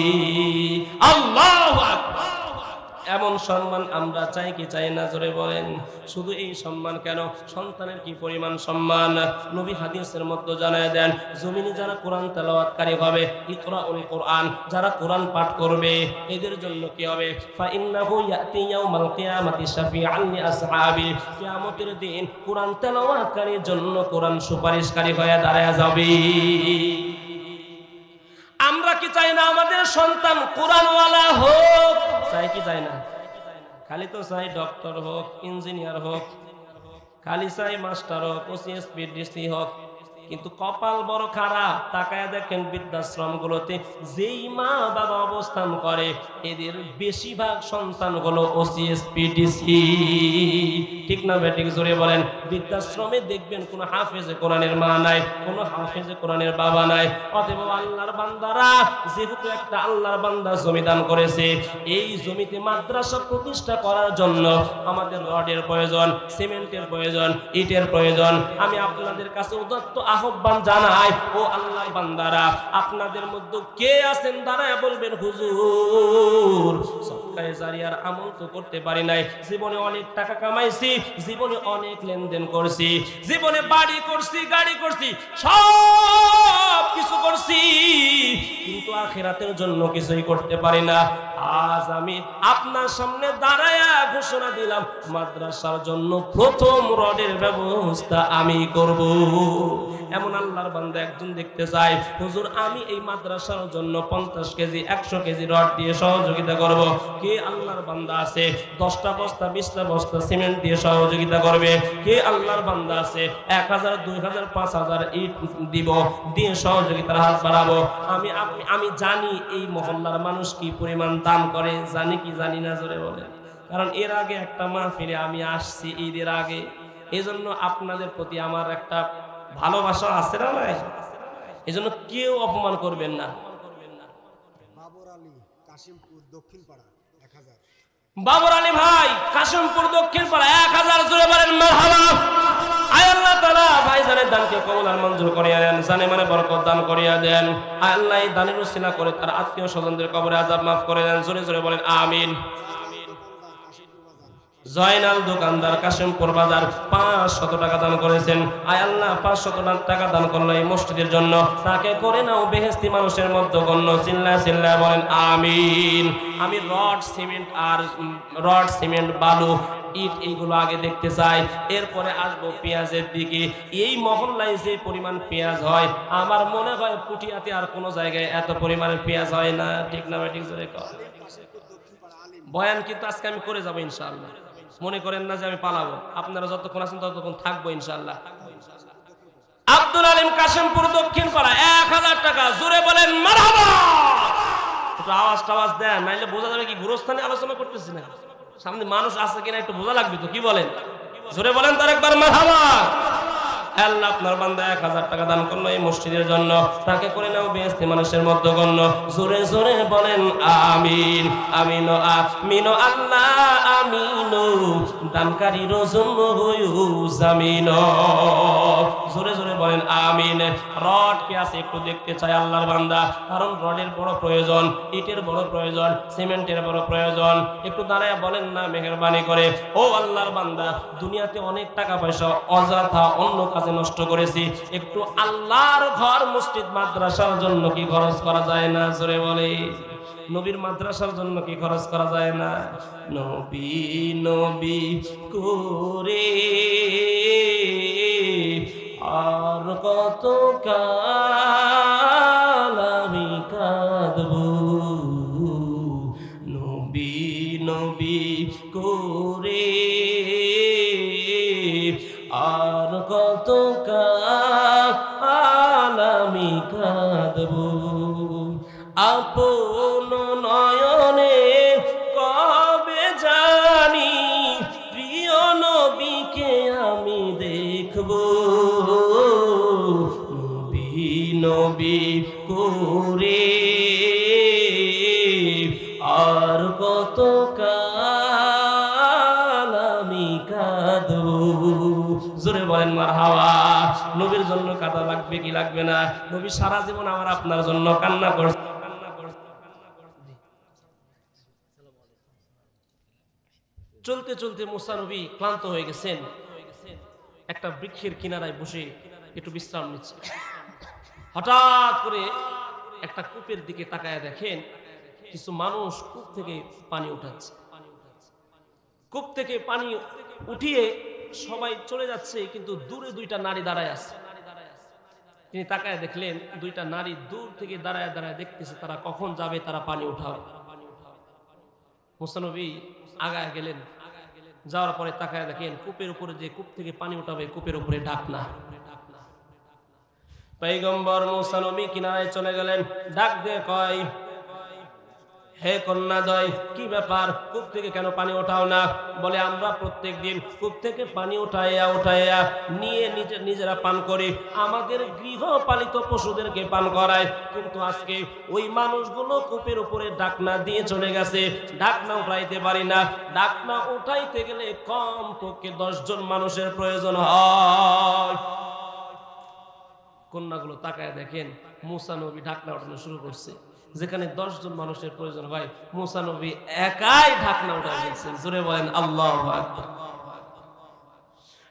আল্লাহু আকবার। এমন সম্মান আমরা চাই কি চাই না? জোরে বলেন। শুধু এই সম্মান কেন, সন্তানের কি পরিমাণ সম্মান নবী হাদিসের মধ্যে জানায় দেন, জমিনে যারা কোরআন তেলাওয়াতকারী হবে, ইকরাউল কোরআন, যারা কোরআন পাঠ করবে, এদের জন্য কি হবে? ফাইন্নাহু ইয়াতি ইয়াউমাল কিয়ামাতি শাফিআন লিআসহাবি, কিয়ামতের দিন কোরআন তেলাওয়াতকারীর জন্য কোরআন সুপারিশকারী হয়ে দাঁড়ায় যাবে। আমরা কি চাই না আমাদের সন্তান কোরআনওয়ালা হোক? চাই কি চাই না? খালি তো চাই ডক্টর হোক, ইঞ্জিনিয়ার হোক, খালি চাই মাস্টার হোক, ওসিএস পিডিসি হোক, কিন্তু কপাল বড় খারাপ। তাকায় দেখেন বৃদ্ধাশ্রমগুলোতে যেই মা বাবা অবস্থান করে, এদের বেশিরভাগ সন্তানগুলো ওসিএস পিডিসি। ঠিক না বেঠিক? জোরে বলেন। বৃদ্ধাশ্রমে দেখবেন কোন হাফেজে কোরআনের মা নাই, কোন হাফেজে কোরআনের বাবা নাই। অতএব আল্লাহর বান্দারা, যেহেতু একটা আল্লাহর বান্দা জমি দান করেছে, এই জমিতে মাদ্রাসা প্রতিষ্ঠা করার জন্য আমাদের রডের প্রয়োজন, সিমেন্টের প্রয়োজন, ইটের প্রয়োজন। আমি আপনাদের কাছে উদাত্ত আহ্বান জানাই, ও আল্লাহর বান্দারা, আপনাদের মধ্যে কে আছেন দাঁড়ায় বলবেন, হুজুর সদকায়ে জারিয়ার আমল তো করতে পারি নাই, জীবনে অনেক টাকা কামাইছি, জীবনে অনেক লেনদেন করছি, জীবনে বাড়ি করছি, গাড়ি করছি, সব কিছু করছি, কিন্তু আখিরাতের জন্য কিছুই করতে পারি না। আজ আমি আপনার সামনে দাঁড়ায়া ঘোষণা দিলাম, মাদ্রাসার জন্য প্রথম রডের ব্যবস্থা আমি করব। এমন আল্লাহর বান্দা একজন দেখতে চাই, হুজুর আমি এই মাদ্রাসার জন্য 50 কেজি 100 কেজি রড দিয়ে সহযোগিতা করব। কে আল্লাহর বান্দা আছে 10টা বস্তা 20টা বস্তা সিমেন্ট দিয়ে সহযোগিতা করবে? কে আল্লাহর বান্দা আছে 1000 2000 5000 ইট দিব দিয়ে সহযোগিতার হাত বাড়াবো? আমি জানি এই মহল্লার মানুষ কি পরিমাণ দান করে, জানি কি জানি না? জোরে বলেন। কারণ এর আগে একটা মাহফিলে আমি আসছি ঈদের আগে, এজন্য আপনাদের প্রতি আমার একটা ভালোবাসা আছে না নাই? এজন্য কেউ অপমান করবেন না। বাবর আলী কাশিমপুর দক্ষিণ পাড়া 1000। বাবর আলী ভাই কাশিমপুর দক্ষিণ পাড়া 1000। জোরে বলেন মারহাবা। আয় আল্লাহ তাআলা ভাইজানের দানকে কবুল আর মঞ্জুর করিয়া দেন, জানে মানে বরকত দান করিয়া দেন। আয় আল্লাহ এই দানের উসিলা করে তার আত্মীয় স্বজনদের কবরে আযাব মাফ করে দেন। জোরে জোরে বলেন আমিন। জয়নাল দোকানদার কাশিমপুর বাজার 500 টাকা দান করেছেন। আয় আল্লাহ 500 টাকা দান করলো এই মসজিদের জন্য, তাকে করে নাও বেহেশতি মানুষের মধ্যে গণ্য। চিল্লায় চিল্লায় বলেন আমিন। আমি রড সিমেন্ট বালু ইট এইগুলো আগে দেখতে চাই, এরপরে আসবো পেঁয়াজের দিকে। এই মহল্লায় যে পরিমাণ পেঁয়াজ হয়, আমার মনে হয় পুটিয়াতে আর কোনো জায়গায় এত পরিমাণের পেঁয়াজ হয় না। ঠিক না? ঠিক জোরে কর। বয়ান কিন্তু আজকে আমি করে যাবো ইনশাআল্লাহ। মনে করেন না যে আমি পালাবো, আপনারা যতক্ষণ আছেন ততক্ষণ থাকবো ইনশাআল্লাহ। আব্দুল আলিম কাশিমপুর দক্ষিণ পাড়া 1000 টাকা, জোরে বলেন মারহাবা। একটু আওয়াজ টাওয়াজ দেন, নাইলে বোঝা যাবে কি গুরুস্থানে আলোচনা করতেছি না, সামনে মানুষ আছে কিনা একটু বোঝা লাগবে তো, কি বলেন? জোরে বলেন তার একবার মারহাবা। আল্লাহ আপনার বান্দা 1000 টাকা দান করলো এই মসজিদের জন্য, তাকে করে নাও বেহেশতি মানুষের মধ্যে গণ্য। জোরে জোরে বলেন আমিন। আমিন আমিন আল্লাহ আমিন, দানকারীর জন্য হইউ জামিন। জোরে জোরে বলেন আমিন। রড কে আছে একটু দেখতে চাই আল্লাহর বান্দা, কারণ রডের বড় প্রয়োজন, ইটের বড় প্রয়োজন, সিমেন্টের বড় প্রয়োজন। একটু দাঁড়ায় বলেন না মেহেরবানি করে, ও আল্লাহর বান্দা, দুনিয়াতে অনেক টাকা পয়সা অযথা অন্য কাজে নষ্ট করেছি, একটু আল্লাহর ঘর মসজিদ মাদ্রাসার জন্য কি খরচ করা যায় না? জোরে বলে নবীর মাদ্রাসার জন্য কি খরচ করা যায় না? নবী নবী করে আর কত কাল আমি কাঁদবো, নবী নবী করে আর কত কাল আমি কাঁদবো। আপন নয়নে কবে জানি প্রিয় নবীকে আমি দেখবো, নবী নবী করে আর কত কাল আমি কাঁদবো। জোরে বলেন মারহাবা। নবীর জন্য কাঁদা লাগবে কি লাগবে না? নবী সারা জীবন আমার আপনার জন্য কান্না করছে। চলতে চলতে মুসা নবী ক্লান্ত হয়ে গেছেন, একটা বৃক্ষের কিনারায় বসে একটু বিশ্রাম নিচ্ছে। হঠাৎ করে একটা কূপের দিকে তাকায় দেখেন কিছু মানুষ কূপ থেকে পানি উঠাচ্ছে। কূপ থেকে পানি উঠিয়ে সবাই চলে যাচ্ছে, কিন্তু দূরে দুইটা নারী দাঁড়ায় আছে। তিনি তাকায় দেখলেন দুইটা নারী দূর থেকে দাঁড়ায় দাঁড়ায় দেখতেছে তারা কখন যাবে, তারা পানি উঠাবে। মুসা নবী আগায় গেলেন, যাওয়ার পরে তাকায় দেখেন কূপের উপরে, যে কূপ থেকে পানি উঠাবে কূপের উপরে ঢাকনা। পয়গম্বর মুসা নবী কিনারায় চলে গেলেন, ডাক দিয়ে কয়, হে কন্যাদ্বয়, কি ব্যাপার, কূপ থেকে কেন পানি ওঠাও না? বলে, আমরা প্রত্যেক দিন কূপ থেকে পানি উঠাইয়া উঠাইয়া নিয়ে নিজেরা পান করি, আমাদের গৃহপালিত পশুদেরকে পান করায়, কিন্তু আজকে ওই মানুষগুলো কূপের উপরে ঢাকনা দিয়ে চলে গেছে, ঢাকনা উঠাইতে পারি না। ঢাকনা উঠাইতে গেলে কম পক্ষে 10 জন মানুষের প্রয়োজন হয়। কন্যাগুলো তাকায় দেখেন মুসা নবী ঢাকনা উঠানো শুরু করছে। যেখানে 10 জন মানুষের প্রয়োজন হয়, মুসা নবী একাই ঢাকনা উঠায় ফেলছেন। জোরে বলেন আল্লাহু আকবার।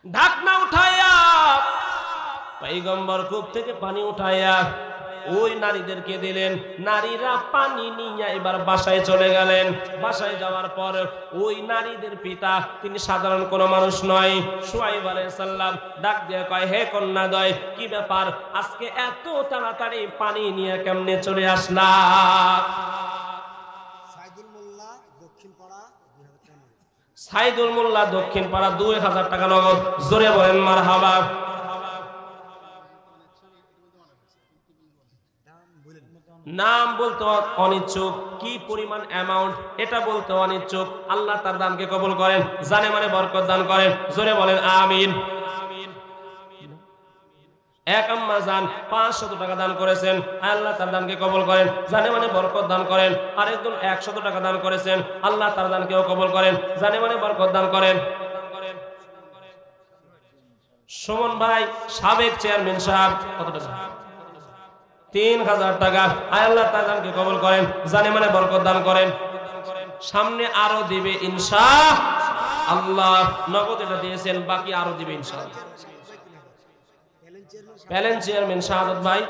ঢাকনা উঠাইয়া পয়গম্বর কূপ থেকে পানি উঠাইয়া ওই নারীদেরকে দিলেন। নারীরা পানি নিয়ে এবার বাসায় চলে গেলেন। বাসায় যাওয়ার পর ওই নারীদের পিতা, তিনি সাধারণ কোনো মানুষ নয়, শুআয়ব আলাইহিস সালাম ডাক দিয়ে কয়, হে কন্যাদ্বয়, কি ব্যাপার, আজকে এত তাড়াতাড়ি পানি নিয়ে কেমনে চলে আসলা? সাইদুল মোল্লা দক্ষিণ পাড়া 2000 টাকা। সাইদুল মোল্লা দক্ষিণ পাড়া 2000 টাকা নগদ। জোরে বলেন মারহাবা। নাম বলতে অনিচ্ছুক, কি পরিমাণ অ্যামাউন্ট এটা বলতে অনিচ্ছুক। আল্লাহ তার দানকে কবুল করেন, জানে মানে বরকত দান করেন। জোরে বলেন আমিন। এক আম্মা জান 500 টাকা দান করেছেন, আল্লাহ তার দানকে কবুল করেন, জানে মানে বরকত দান করেন। আরেকজন 100 টাকা দান করেছেন, আল্লাহ তার দানকেও কবুল করেন, জানে মানে বরকত দান করেন। সুমন ভাই সাবেক চেয়ারম্যান সাহেব কত টাকা? 3000 টাকা। আল্লাহ তার দানকে কবুল করেন, জানে মানে বরকত দান করেন। সামনে আরো দিবে ইনশাআল্লাহ। নগদ এটা দিয়েছেন, বাকি আরো দিবে ইনশাআল্লাহ। প্যালেন চেয়ারম্যান শাহাদত ভাই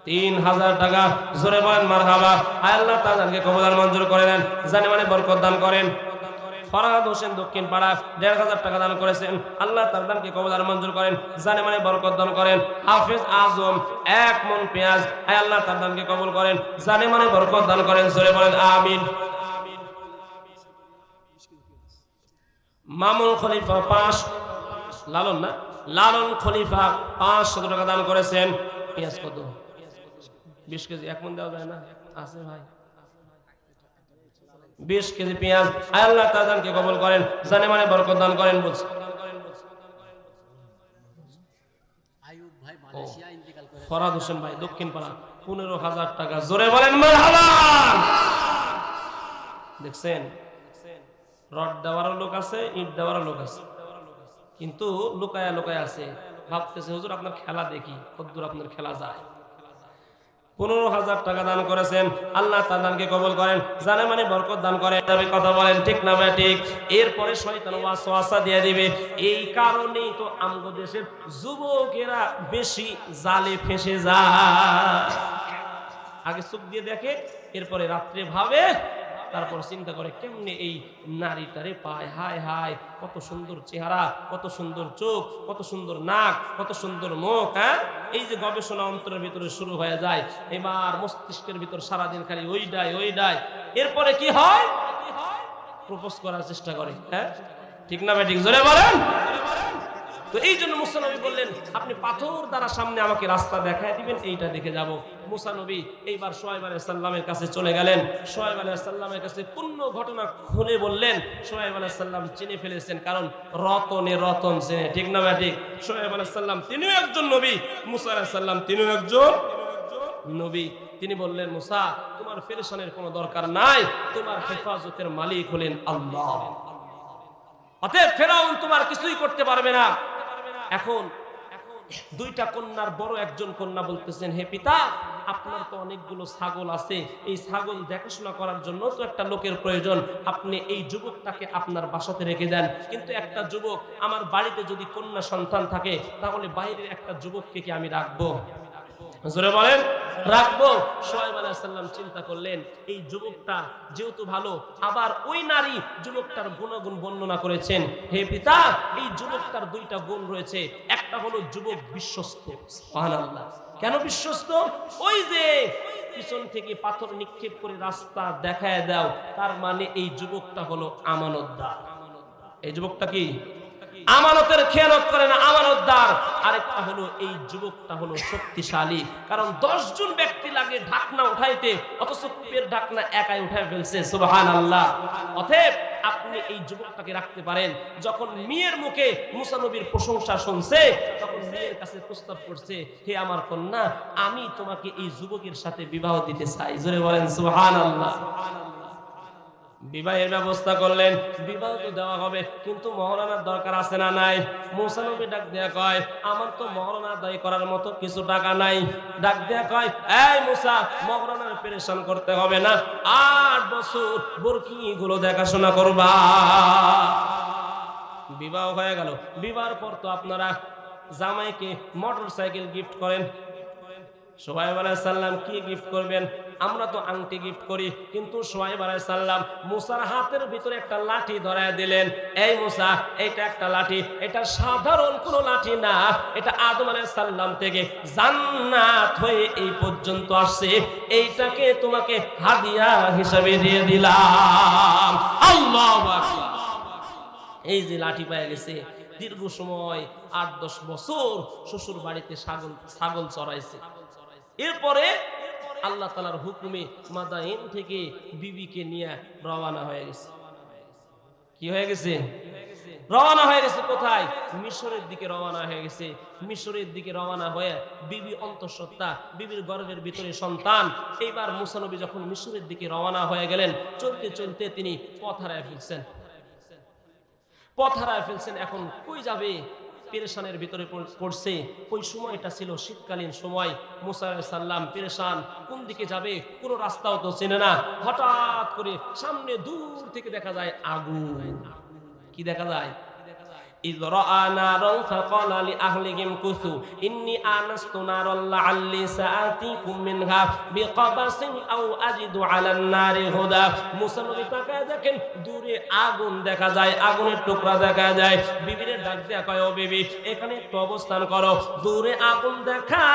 3000 টাকা। জোরে বলেন মারহাবা। আল্লাহ তার দানকে কবুল আর মঞ্জুর করে নেন, জানে মানে বরকত দান করেন। ফরহাদ হোসেন দক্ষিণ পাড়া 1500 টাকা দান করেছেন, আল্লাহ তার দানকে কবুল আর মঞ্জুর করেন, জানে মানে বরকত দান করেন। হাফেজ আজম 1 মণ পেঁয়াজ, আল্লাহ তার দানকে কবুল করেন, জানে মানে বরকত দান করেন। জোরে বলেন আমিন। মামুন খলিফা 5, লালন না, লালন খলিফা 500 টাকা দান করেছেন। পেঁয়াজ কত? 20 কেজি। 1 মণ দেওয়া যায় না? আছে ভাই? 20 কেজি পেঁয়াজ। আল্লাহ তাআলা দানকে কবুল করেন, জানে মানে বরকত দান করেন। বলছে আয়ুব ভাই মালয়েশিয়া ইন্তেকাল করে। ফরাদ হোসেন ভাই দক্ষিণ পাড়া 15,000 টাকা। জোরে বলেন মারহাবা। দেখছেন, রড দেওয়ারও লোক আছে, ইট দেওয়ারও লোক আছে, কিন্তু লুকায়া লুকায়া আছে। ভাবতেছে হুজুর আপনার খেলা দেখি, কতদূর আপনার খেলা যায়। 15,000 টাকা দান করেছেন। আল্লাহ তাআলা দানকে কবুল করেন, জানে মানে বরকত দান করেন। তবে কথা বলেন ঠিক না ভাই? ঠিক। এরপরে শয়তান ওয়াসওয়াসা দিয়ে দিবে। এই কারণেই তো আমগো দেশের যুবকেরা বেশি জালে ফেঁসে যায়। আগে চোখ দিয়ে দেখে, এরপরে রাত্রে ভাবে, তারপর চিন্তা করে কেমনে এই নারীটারে পায়। হায় হায়, কত সুন্দর চেহারা, কত সুন্দর চোখ, কত সুন্দর নাক, কত সুন্দর মুখ। হ্যাঁ, এই যে গবেষণা অন্তরের ভিতরে শুরু হয়ে যায়, এবার মস্তিষ্কের ভিতর সারাদিন খালি ওইটাই। এরপরে কি হয়? প্রপোজ করার চেষ্টা করে। হ্যাঁ, ঠিক না ভাই? ঠিক। জোরে বলেন। তো এই জন্য মুসা নবী বললেন, আপনি পাথর দ্বারা সামনে আমাকে রাস্তা দেখায় দিবেন, এইটা দেখে যাব। মুসা নবী এইবার শুআয়ব আলাইহিস সালামের কাছে চলে গেলেন। শুআয়ব আলাইহিস সালামের কাছে পূর্ণ ঘটনা খুলে বললেন। শুআয়ব আলাইহিস সালাম চিনে ফেলেছেন, কারণ রতনে রতন চেনে। ঠিক না ভাই? ঠিক। শুআয়ব আলাইহিস সালাম তিনিও একজন নবী, মুসা আলাইহিস সালাম তিনিও একজন নবী। তিনি বললেন, মুসা তোমার পেরেশানের কোনো দরকার নাই, তোমার হেফাজতের মালিক হলেন আল্লাহ। অতএব ফেরাউন তোমার কিছুই করতে পারবে না। এখন 2টা কন্যার বড় একজন কন্যা বলতেছেন, হে পিতা, আপনার তো অনেকগুলো ছাগল আছে, এই ছাগল দেখাশোনা করার জন্য তো একটা লোকের প্রয়োজন। আপনি এই যুবকটাকে আপনার বাসাতে রেখে দেন। কিন্তু একটা যুবক, আমার বাড়িতে যদি কন্যা সন্তান থাকে, তাহলে বাইরের একটা যুবককে কি আমি রাখবো? জোরে বলেন, রাখবো। শুআয়ব আলাইহিস সালাম চিন্তা করলেন, এই যুবকটা যেহেতু ভালো, আবার ওই নারী যুবকটার গুণাগুণ বর্ণনা করেছেন। হে পিতা, এই যুবকটার 2টা গুণ রয়েছে। একটা হলো যুবক বিশ্বস্ত। সুবহানাল্লাহ। কেন বিশ্বস্ত? ওই যে পিছন থেকে পাথর নিক্ষেপ করে রাস্তা দেখায় দাও, তার মানে এই যুবকটা হলো আমানতদার। এই যুবকটা কি? আমানতের খেয়ানত করে না, আমানতদার। আরেকটা হলো এই যুবকটা হলো শক্তিশালী, কারণ 10 জন ব্যক্তি লাগে ঢাকনা উঠাইতে, অথচ কূপের ঢাকনা একাই উঠায় ফেলছে। সুবহানাল্লাহ। অতএব আপনি এই যুবকটাকে রাখতে পারেন। যখন মেয়ের মুখে মুসা নবীর প্রশংসা শুনছে, তখন মেয়ের কাছে প্রস্তাব করছে, হে আমার কন্যা, আমি তোমাকে এই যুবকের সাথে বিবাহ দিতে চাই। জোরে বলেন সুবহানাল্লাহ। বিবাহের ব্যবস্থা করলেন। বিবাহ তো দেওয়া হবে, কিন্তু মহরানার দরকার আছে না নাই? মুসা নবী ডাক দেয়া কয়, আমার তো মহরানা আদায় করার মতো কিছু টাকা নাই। ডাক দেয়া কয়, এই মুসা, মহরানার পেরেশান করতে হবে না, 8 বছর বরকিগুলো দেখাশোনা করবা। বিবাহ হয়ে গেল। বিবাহের পর তো আপনারা জামাইকে মোটরসাইকেল গিফট করেন। শুআয়ব আলাইহিস সালাম কি গিফট করবেন? আমরা তো আংটি গিফট করি, কিন্তু শুআয়ব আলাইহিস সালাম মুসার হাতের ভিতরে একটা লাঠি ধরায় দিলেন। এই মুসা, এটা একটা লাঠি, এটা সাধারণ কোনো লাঠি না, এটা আদম আলাইহিস সালাম থেকে জান্নাত হয়ে এই পর্যন্ত আসছে। এইটাকে তোমাকে হাদিয়া হিসেবে দিয়ে দিলাম। আল্লাহু আকবার। এই যে লাঠি পেয়ে গেছে, দীর্ঘ সময় 8-10 বছর শ্বশুর বাড়িতে ছাগল চড়াইছে। এরপরে আল্লাহ তাআলার হুকুমে মাদাইন থেকে বিবিকে নিয়ে রওনা হয়ে গেছে। কি হয়ে গেছে? রওনা হয়ে গেছে। কোথায়? মিশরের দিকে রওনা হয়ে গেছে। মিশরের দিকে রওনা হয়ে বিবি অন্তঃসত্ত্বা, বিবির গর্ভের ভিতরে সন্তান। এইবার মুসা নবী যখন মিশরের দিকে রওনা হয়ে গেলেন, চলতে চলতে তিনি পথ হারায় ফেলছেন। এখন কই যাবে? পেরেশানের ভিতরে পড়ছে। ওই সময়টা ছিল শীতকালীন সময়। মুসা আলাইহিস সালাম পেরেশান, কোন দিকে যাবে, কোনো রাস্তাও তো চেনে না। হঠাৎ করে সামনে দূর থেকে দেখা যায় আগুন। কি দেখা যায়? إذ رأى نارا فقال لأهلهم كثوا إني آنست نارا لعلي سآتيكم منها بقبس أو أجد على النار هدى মুসা নবী তাকায় দেখেন দূরে আগুন দেখা যায়, আগুনের টুকরা দেখা যায়। বিবিরে ডাক দেয়া কয়, ও বিবি এখানে একটু অবস্থান করো, দূরে আগুন দেখা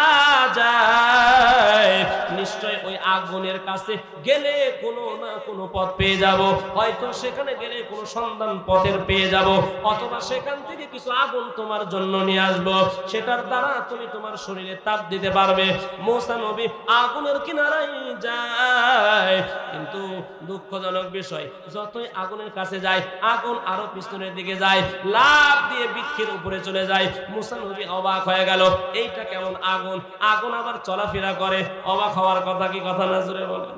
যায়, নিশ্চয় ওই আগুনের কাছে গেলে কোনো না কোনো পথ পেয়ে যাব, হয়তো সেখানে গেলে কোনো সন্ধান পথের পেয়ে যাব, অথবা সেখান থেকে কিছু আগুন তোমার জন্য নিয়ে আসবো, সেটার দ্বারা তুমি তোমার শরীরে তাপ দিতে পারবে। মুসা নবী আগুনের কিনারায় যায়, কিন্তু দুঃখজনক বিষয় যতই আগুনের কাছে যায় আগুন আরো পিছনের দিকে যায়, লাফ দিয়ে বৃক্ষের উপরে চলে যায়। মুসা নবী অবাক হয়ে গেল, এইটা কেমন আগুন, আগুন আবার চলাফেরা করে, অবাক হওয়ার কথা কি কথা না জোরে বলেন।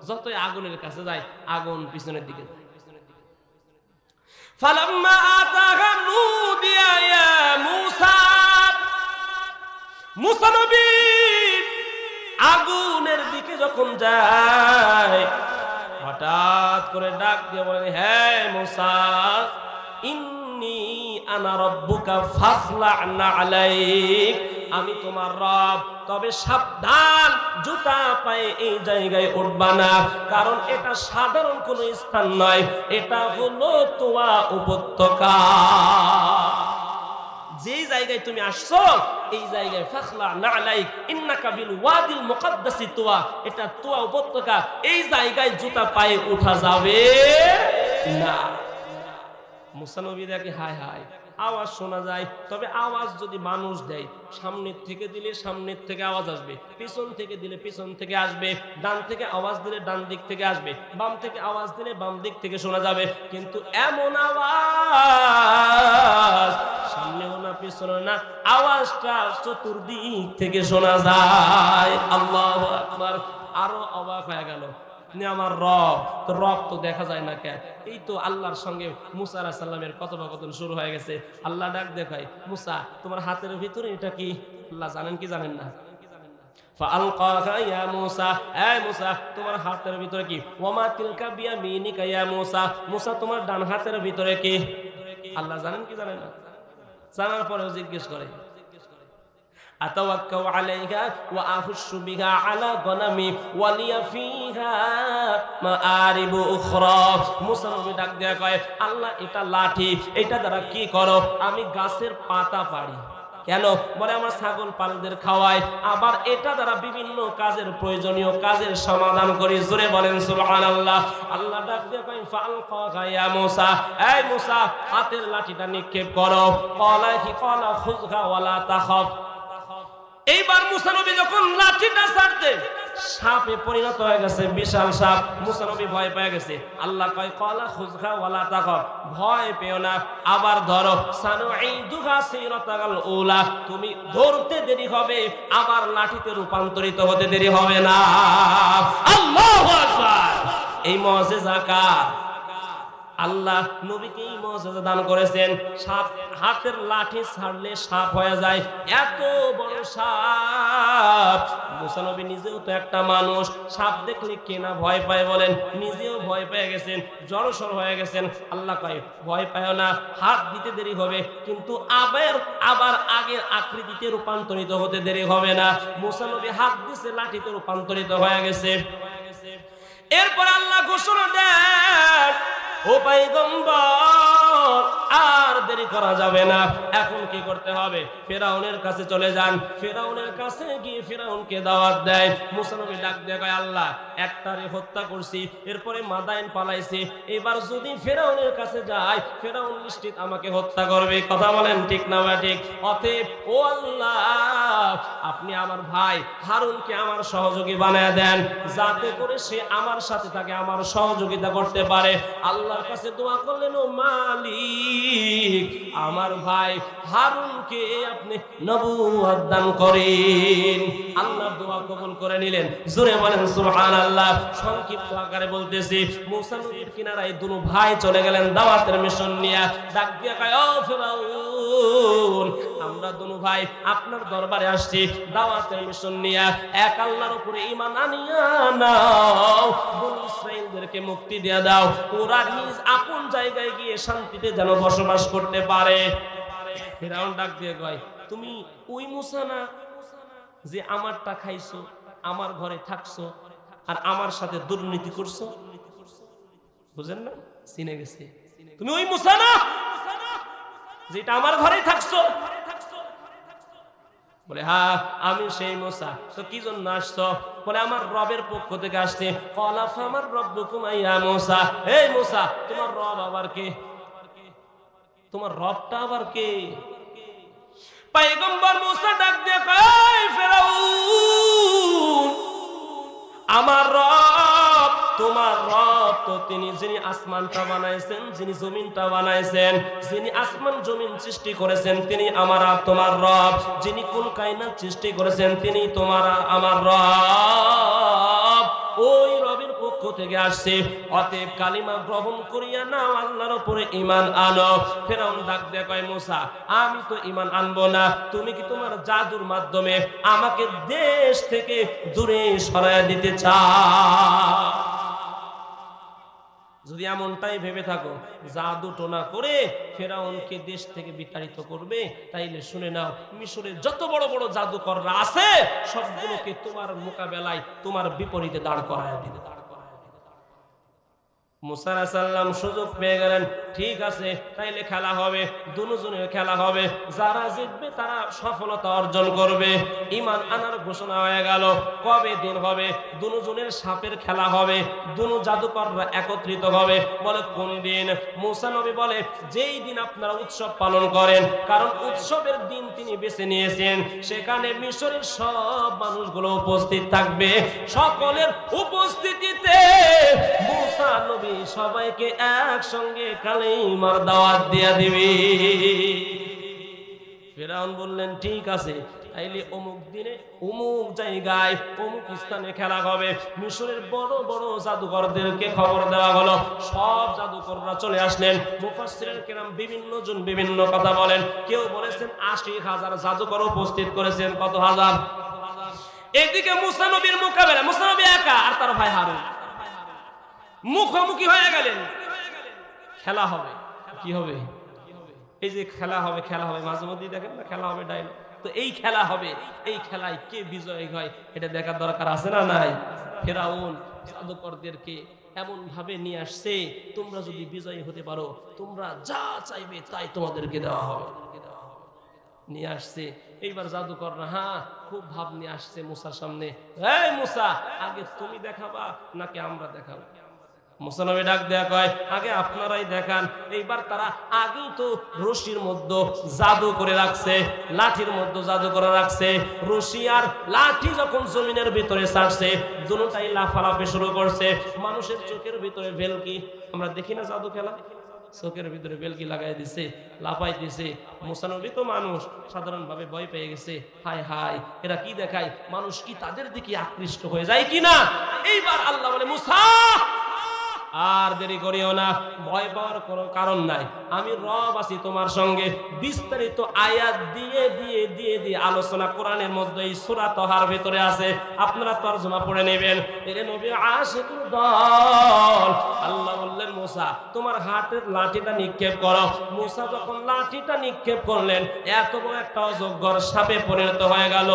যতই আগুনের কাছে যায় আগুন পিছনের দিকে যায়। ফালাম্মা আতাহা নুদিয়া ইয়া মূসা, মুসা নবী আগুনের দিকে যখন যায় হঠাৎ করে ডাক দিয়ে বলেন, হ্যাঁ মূসা, ইন্নী আনা রাব্বুকা ফাখলা'না আলাইক, আমি তোমার রব, তবে সাবধান, জুতা পায়ে এই জায়গায় উঠবা না, কারণ এটা সাধারণ কোনো স্থান নয়, এটা হলো তুয়া উপত্যকা। যে জায়গায় তুমি আসছো এই জায়গায় ফাখলা'না আলাইক ইন্নাকা বিল ওয়াদিল মুকাদ্দাসি তুয়া, এটা তুয়া উপত্যকা, এই জায়গায় জুতা পায়ে উঠা যাবে না। মুসা নবী দেখে হায় হায়, আওয়াজ শোনা যায়, তবে আওয়াজ যদি মানুষ দেয়, সামনের থেকে দিলে সামনের থেকে আওয়াজ আসবে, পিছন থেকে দিলে পিছন থেকে আসবে, ডান থেকে আওয়াজ দিলে ডান দিক থেকে আসবে, বাম থেকে আওয়াজ দিলে বাম দিক থেকে শোনা যাবে, কিন্তু এমন আওয়াজ সামনেও না পিছনে না, আওয়াজটা চতুর্দিক থেকে শোনা যায়। আল্লাহু আকবার। আরো অবাক হয়ে গেল, আমার রব, তো রব তো দেখা যায় না কেন? এই তো আল্লাহর সঙ্গে মুসা আলাইহিস সালামের কথোপকথন শুরু হয়ে গেছে। আল্লাহ ডাক দেখায়, মুসা তোমার হাতের ভিতরে এটা কি? আল্লাহ জানেন কি জানেন না? ফাআলকাহা ইয়া মূসা, এই মূসা তোমার হাতের ভিতরে কি? ওয়ামা তিলকা বিয়ামিনিকা ইয়া মূসা, মূসা তোমার ডান হাতের ভিতরে কি? আল্লাহ জানেন কি জানেন না? জানার পরেও জিজ্ঞেস করে, আতাওয়াক্কাউ আলাইহা ওয়া আহুশু বিহা আলা গনামি ওয়া লিয়া ফিহা মাআরিবু উখরা। মুসা নবী ডাক দেয়া কয়, আল্লাহ এটা লাঠি, এটা দ্বারা কি করো? আমি গাছের পাতা পাড়ি। কেন? বলে আমার ছাগল পালদের খাওয়াই, আবার এটা দ্বারা বিভিন্ন কাজের প্রয়োজনীয় কাজের সমাধান করি। জোরে বলেন সুবহানাল্লাহ। আল্লাহ ডাক দিয়ে কয়, ফাআলকাহা ইয়া মূসা, এই মূসা হাতের লাঠিটা নিক্ষেপ করো। ক্বালা খুযহা ওয়ালা তাখাফ। এইবার মুসা নবী যখন লাঠিটা ছাড়তে, সাপে পরিণত হয়ে গেছে, বিশাল সাপ। মুসা নবী ভয় পেয়ে গেছে। আল্লাহ কয়, ক্বালা খুযহা ওয়ালা তাখাফ, ভয় পেও না, আবার ধরো। সানুঈদুহা সিরাতাল উলা, তুমি ধরতে দেরি হবে, আবার লাঠিতে রূপান্তরিত হতে দেরি হবে না। আল্লাহু আকবার। এই মুজিজা কার? আল্লাহ নবীকে এই মুজিজা দান করেছেন। সাপ হাতের লাঠি ছাড়লে সাপ হয়ে যায়, এত বড় সাপ। মুসা নবী নিজেও তো একটা মানুষ, সাপ দেখলে কেনা ভয় পায় বলেন, নিজেও ভয় পেয়ে গেছেন, জড়সড় হয়ে গেছেন। আল্লাহ কয়, ভয় পায় না, হাত দিতে দেরি হবে, কিন্তু আবার আগের আকৃতিতে রূপান্তরিত হতে দেরি হবে না। মুসা নবী হাত দিছে, লাঠিতে রূপান্তরিত হয়ে গেছে। এরপর আল্লাহ ঘোষণা দেন, ও পয়গম্বর, আর দেরি করা যাবে না, এখন কি করতে হবে? ফিরআউনের কাছে চলে যান। ফিরআউনের কাছে গিয়ে ফিরআউনকে দাওয়াত দেয়। মুসা নবী ডাক দিয়ে কয়, আল্লাহ একটারে হত্যা করছি, এরপরে মাদায়েন পালাইছি, এবার যদি ফিরআউনের কাছে যাই, ফিরআউন নিশ্চিত আমাকে হত্যা করবে। কথা বলেন ঠিক না বা ঠিক? অতএব ও আল্লাহ, আপনি আমার ভাই হারুনকে আমার সহযোগী বানায় দেন, যাতে করে সে আমার সাথে থাকে, আমার সহযোগিতা করতে পারে। আল্লাহর কাছে দোয়া করলেন, ও মালিক, আমার ভাই হারুনকে আপনি নবুয়ত দান করেন। আল্লাহর দোয়া কবুল করে নিলেন। জোরে বলেন সুবহানাল্লাহ। সংক্ষিপ্ত আকারে বলতেছি, মুসা নদীর কিনারায় দুনো ভাই চলে গেলেন দাওয়াতের মিশন নিয়ে। ডাক দিয়ে কয়, ও ফিরআউন, আমরা দুনু ভাই আপনার দরবারে আসছি দাওয়াতের মিশন নিয়ে, এক আল্লাহর উপরে ঈমান আনিয়া নাও, বনী ইসরাঈলদেরকে মুক্তি দিয়ে দাও, ওরা নিজ আপন জায়গায় গিয়ে শান্তিতে যেন বসবাস করতে পারে। ফিরআউন ডাক দিয়ে কয়, তুমি ওই মুসা না যে আমারটা খাইছো, আমার ঘরে থাকছো, আর আমার সাথে দুর্নীতি করছো? বুঝেন না? চিনে গেছে, তুমি ওই মুসা না যেটা আমার ঘরেই থাকছো? বলে হ্যাঁ আমি সেই মুসা। তো কি জন্য আসছো? বলে আমার রবের পক্ষ থেকে আসছে। ক্বালা ফামান রাব্বুকুম ইয়া মুসা, এই মুসা তোমার রব আবার কে? তোমার রবটা আবার কে? পয়গম্বর মুসা ডাক দিয়ে কয়, ফেরাউন আমার রব তোমার রব তো তিনি যিনি আসমানটা বানাইছেন, যিনি জমিনটা বানাইছেন, যিনি আসমান জমিন সৃষ্টি করেছেন তিনি আমার তোমার রব, যিনি কোন কায়নাত সৃষ্টি করেছেন তিনি তোমার আমার রব। ওই রবের পক্ষ থেকে আসছে, অতএব কালিমা গ্রহণ করিয়া নাও, আল্লাহর উপরে ঈমান আনো। ফেরাউন ডাক দিয়ে কয়, মুসা আমি তো ঈমান আনবো না, তুমি কি তোমার জাদুর মাধ্যমে আমাকে দেশ থেকে দূরে সরাইয়া দিতে চাও? যদি এমনটাই ভেবে থাকো জাদু টোনা করে ফেরাউনকে দেশ থেকে বিতাড়িত করবে, তাইলে শুনে নাও মিশরের যত বড় বড় জাদুকররা আছে সবগুলোকে তোমার মোকাবেলায় তোমার বিপরীতে দাঁড় করায় দিবে। মুসা আলাইহিস সালাম সুযোগ পেয়ে গেলেন, ঠিক আছে তাইলে খেলা হবে, দুজনের খেলা হবে, যারা জিতবে তারা সফলতা অর্জন করবে। ঈমান আনার ঘোষণা হয়ে গেল। কবে দিন হবে? দুজনের সাপের খেলা হবে, দুনো জাদুকররা একত্রিত হবে। বলে কোন দিন? মুসা নবী বলে যেই দিন আপনারা উৎসব পালন করেন, কারণ উৎসবের দিন তিনি বেছে নিয়েছেন, সেখানে মিশরের সব মানুষগুলো উপস্থিত থাকবে। সকলের উপস্থিতিতে মুসা নবী সবাইকে একসঙ্গে কালিমার দাওয়াত দিয়া দিবে। ফেরাউন বললেন ঠিক আছে, তাইলে অমুক দিনে অমুক জায়গায় অমুক স্থানে খেলা হবে। মিশরের বড় বড় জাদুকরদেরকে খবর দেওয়া হলো, সব জাদুকররা চলে আসলেন। মুফাসসিরিন কেরাম বিভিন্ন জন বিভিন্ন কথা বলেন, কেউ বলেছেন ৮০,০০০ জাদুকর উপস্থিত করেছেন। কত হাজার? এদিকে মুসা নবীর মোকাবেলা, মুসা নবী একা আর তার ভাই হারুন মুখোমুখি হয়ে গেলেন। খেলা হবে, কি হবে? এই যে খেলা হবে, খেলা হবে, মাঝে মধ্যেই দেখেন না খেলা হবে ডায়লগ, তো এই খেলা হবে, এই খেলায় কে বিজয়ী হয় এটা দেখার দরকার আছে না নাই? ফেরাউন জাদুকরদেরকে এমন ভাবে নিয়ে আসছে, তোমরা যদি বিজয়ী হতে পারো তোমরা যা চাইবে তাই তোমাদেরকে দেওয়া হবে। নিয়ে আসছে এইবার জাদুকররা হ্যাঁ খুব ভাব নিয়ে আসছে মুসার সামনে। এই মুসা আগে তুমি দেখাবা নাকি আমরা দেখাবো? মুসা নবী ডাক দেয়া কয় আগে আপনারাই দেখান। এইবার তারা আগেই তো রশির মধ্যে জাদু করে রাখছে, লাঠির মধ্যে জাদু করে রাখছে। রশি আর লাঠি যখন জমিনের ভিতরে ছাড়ছে দুটোটাই লাফালাফি শুরু করছে। মানুষের চোখের ভিতরে ভেলকি, আমরা দেখি না জাদু খেলা, চোখের ভিতরে বেলকি লাগাই দিছে, লাফাই দিছে। মুসা নবী তো মানুষ, সাধারণভাবে ভয় পেয়ে গেছে। হায় হায় এরা কি দেখায়, মানুষ কি তাদের দিকে আকৃষ্ট হয়ে যায় কিনা? এইবার আল্লাহ বলে মুসা আর দেরি করিও না, ভয় পাওয়ার কোনো কারণ নাই, আমি রব আছি তোমার সঙ্গে। বিস্তারিত আয়াত দিয়ে দিয়ে দিয়ে দিয়ে আলোচনা কোরআনের মধ্যে এই সূরা তাহার ভিতরে আছে, আপনারা তরজমা পড়ে নেবেন। এরে নবীর আশিকুর দল। আল্লাহ বললেন মুসা তোমার হাতের লাঠিটা নিক্ষেপ করো। মুসা যখন লাঠিটা নিক্ষেপ করলেন এত বড় একটা অজগর সাপে পরিণত হয়ে গেল।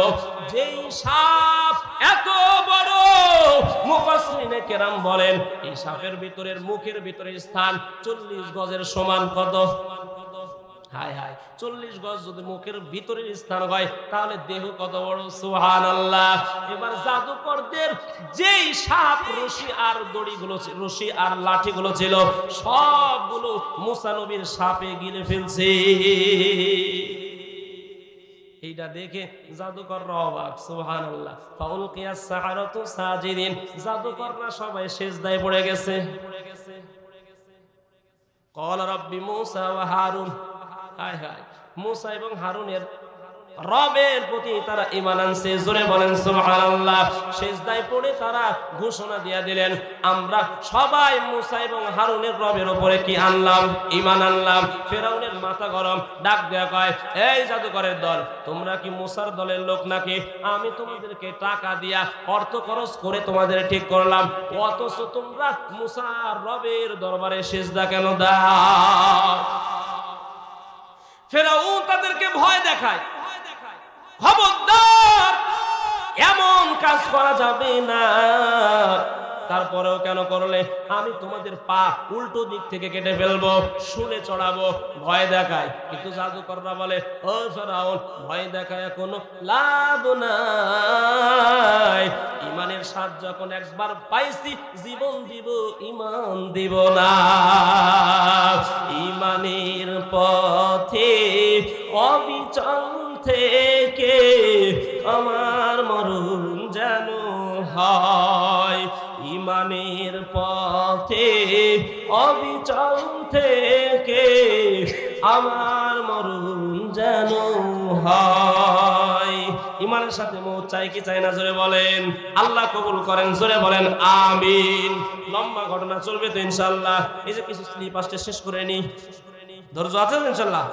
যেই সাপ এত বড়, মুফাসসিরিনে কেরাম বলেন এই সাপের ভিতরের মুখের ভিতরে স্থান 40 গজের সমান। কত? হায় হায় 40 গজ যদি মুখের ভিতরের স্থান হয় তাহলে দেহ কত বড়! সুবহানাল্লাহ। এবার জাদুকরদের যেই সাপ রশি আর দড়িগুলো, রশি আর লাঠিগুলো ছিল সবগুলো মুসা নবীর সাপে গিলে ফেলছে। এইটা দেখে জাদুকররা অবাক। সুবহানাল্লাহ। ফাউলকিয়াস সাহারাতু সাজিদিন, জাদুকররা সবাই সিজদায় পড়ে গেছে। ক্বালা রাব্বি মুসা ওয়া হারুন, হায় হায় মুসা এবং হারুনের রবের প্রতি তারা ঈমান আনছে। জোরে বলেন সুবহানাল্লাহ। সিজদায় পড়ে তারা ঘোষণা দিয়ে দিলেন, আমরা সবাই মুসা এবং হারুনের রবের উপরে কি আনলাম? ঈমান আনলাম। ফেরাউনের মাথা গরম, ডাক দেয়া কয়, এই জাদুকরের দল, তোমরা কি মুসার দলের লোক নাকি? আমি তোমাদেরকে টাকা দিয়া অর্থ খরচ করে তোমাদের ঠিক করলাম, অথচ তোমরা মুসার রবের দরবারে সিজদা কেন দাও? ফেরাউন তাদেরকে ভয় দেখায়, খবরদার এমন কাজ করা যাবে না। তারপরেও কেন করলে? আমি তোমাদের পা উল্টো দিক থেকে কেটে ফেলবো, শুলে চড়াবো, ভয় দেখায়। কিন্তু জাদুকররা বলে, ও ফেরাউন, ভয় দেখায় কোনো লাভ নাই। ইমানের স্বাদ যখন একবার পাইছি, জীবন দিব, ইমান দিব না। ইমানের পথে অবিচল থেকে আমার মরণ যেন হয়। ইমানের পথে অবিচল থেকে আমার মরণ যেন হয়। ইমানের সাথে মৌত চাই কি চাই না? জোরে বলেন। আল্লাহ কবুল করেন, জোরে বলেন আমিন। লম্বা ঘটনা চলবে তো ইনশাআল্লাহ। এই যে কিছু স্লিপ আসতে শেষ করে নি, ধৈর্য আছে ইনশাআল্লাহ।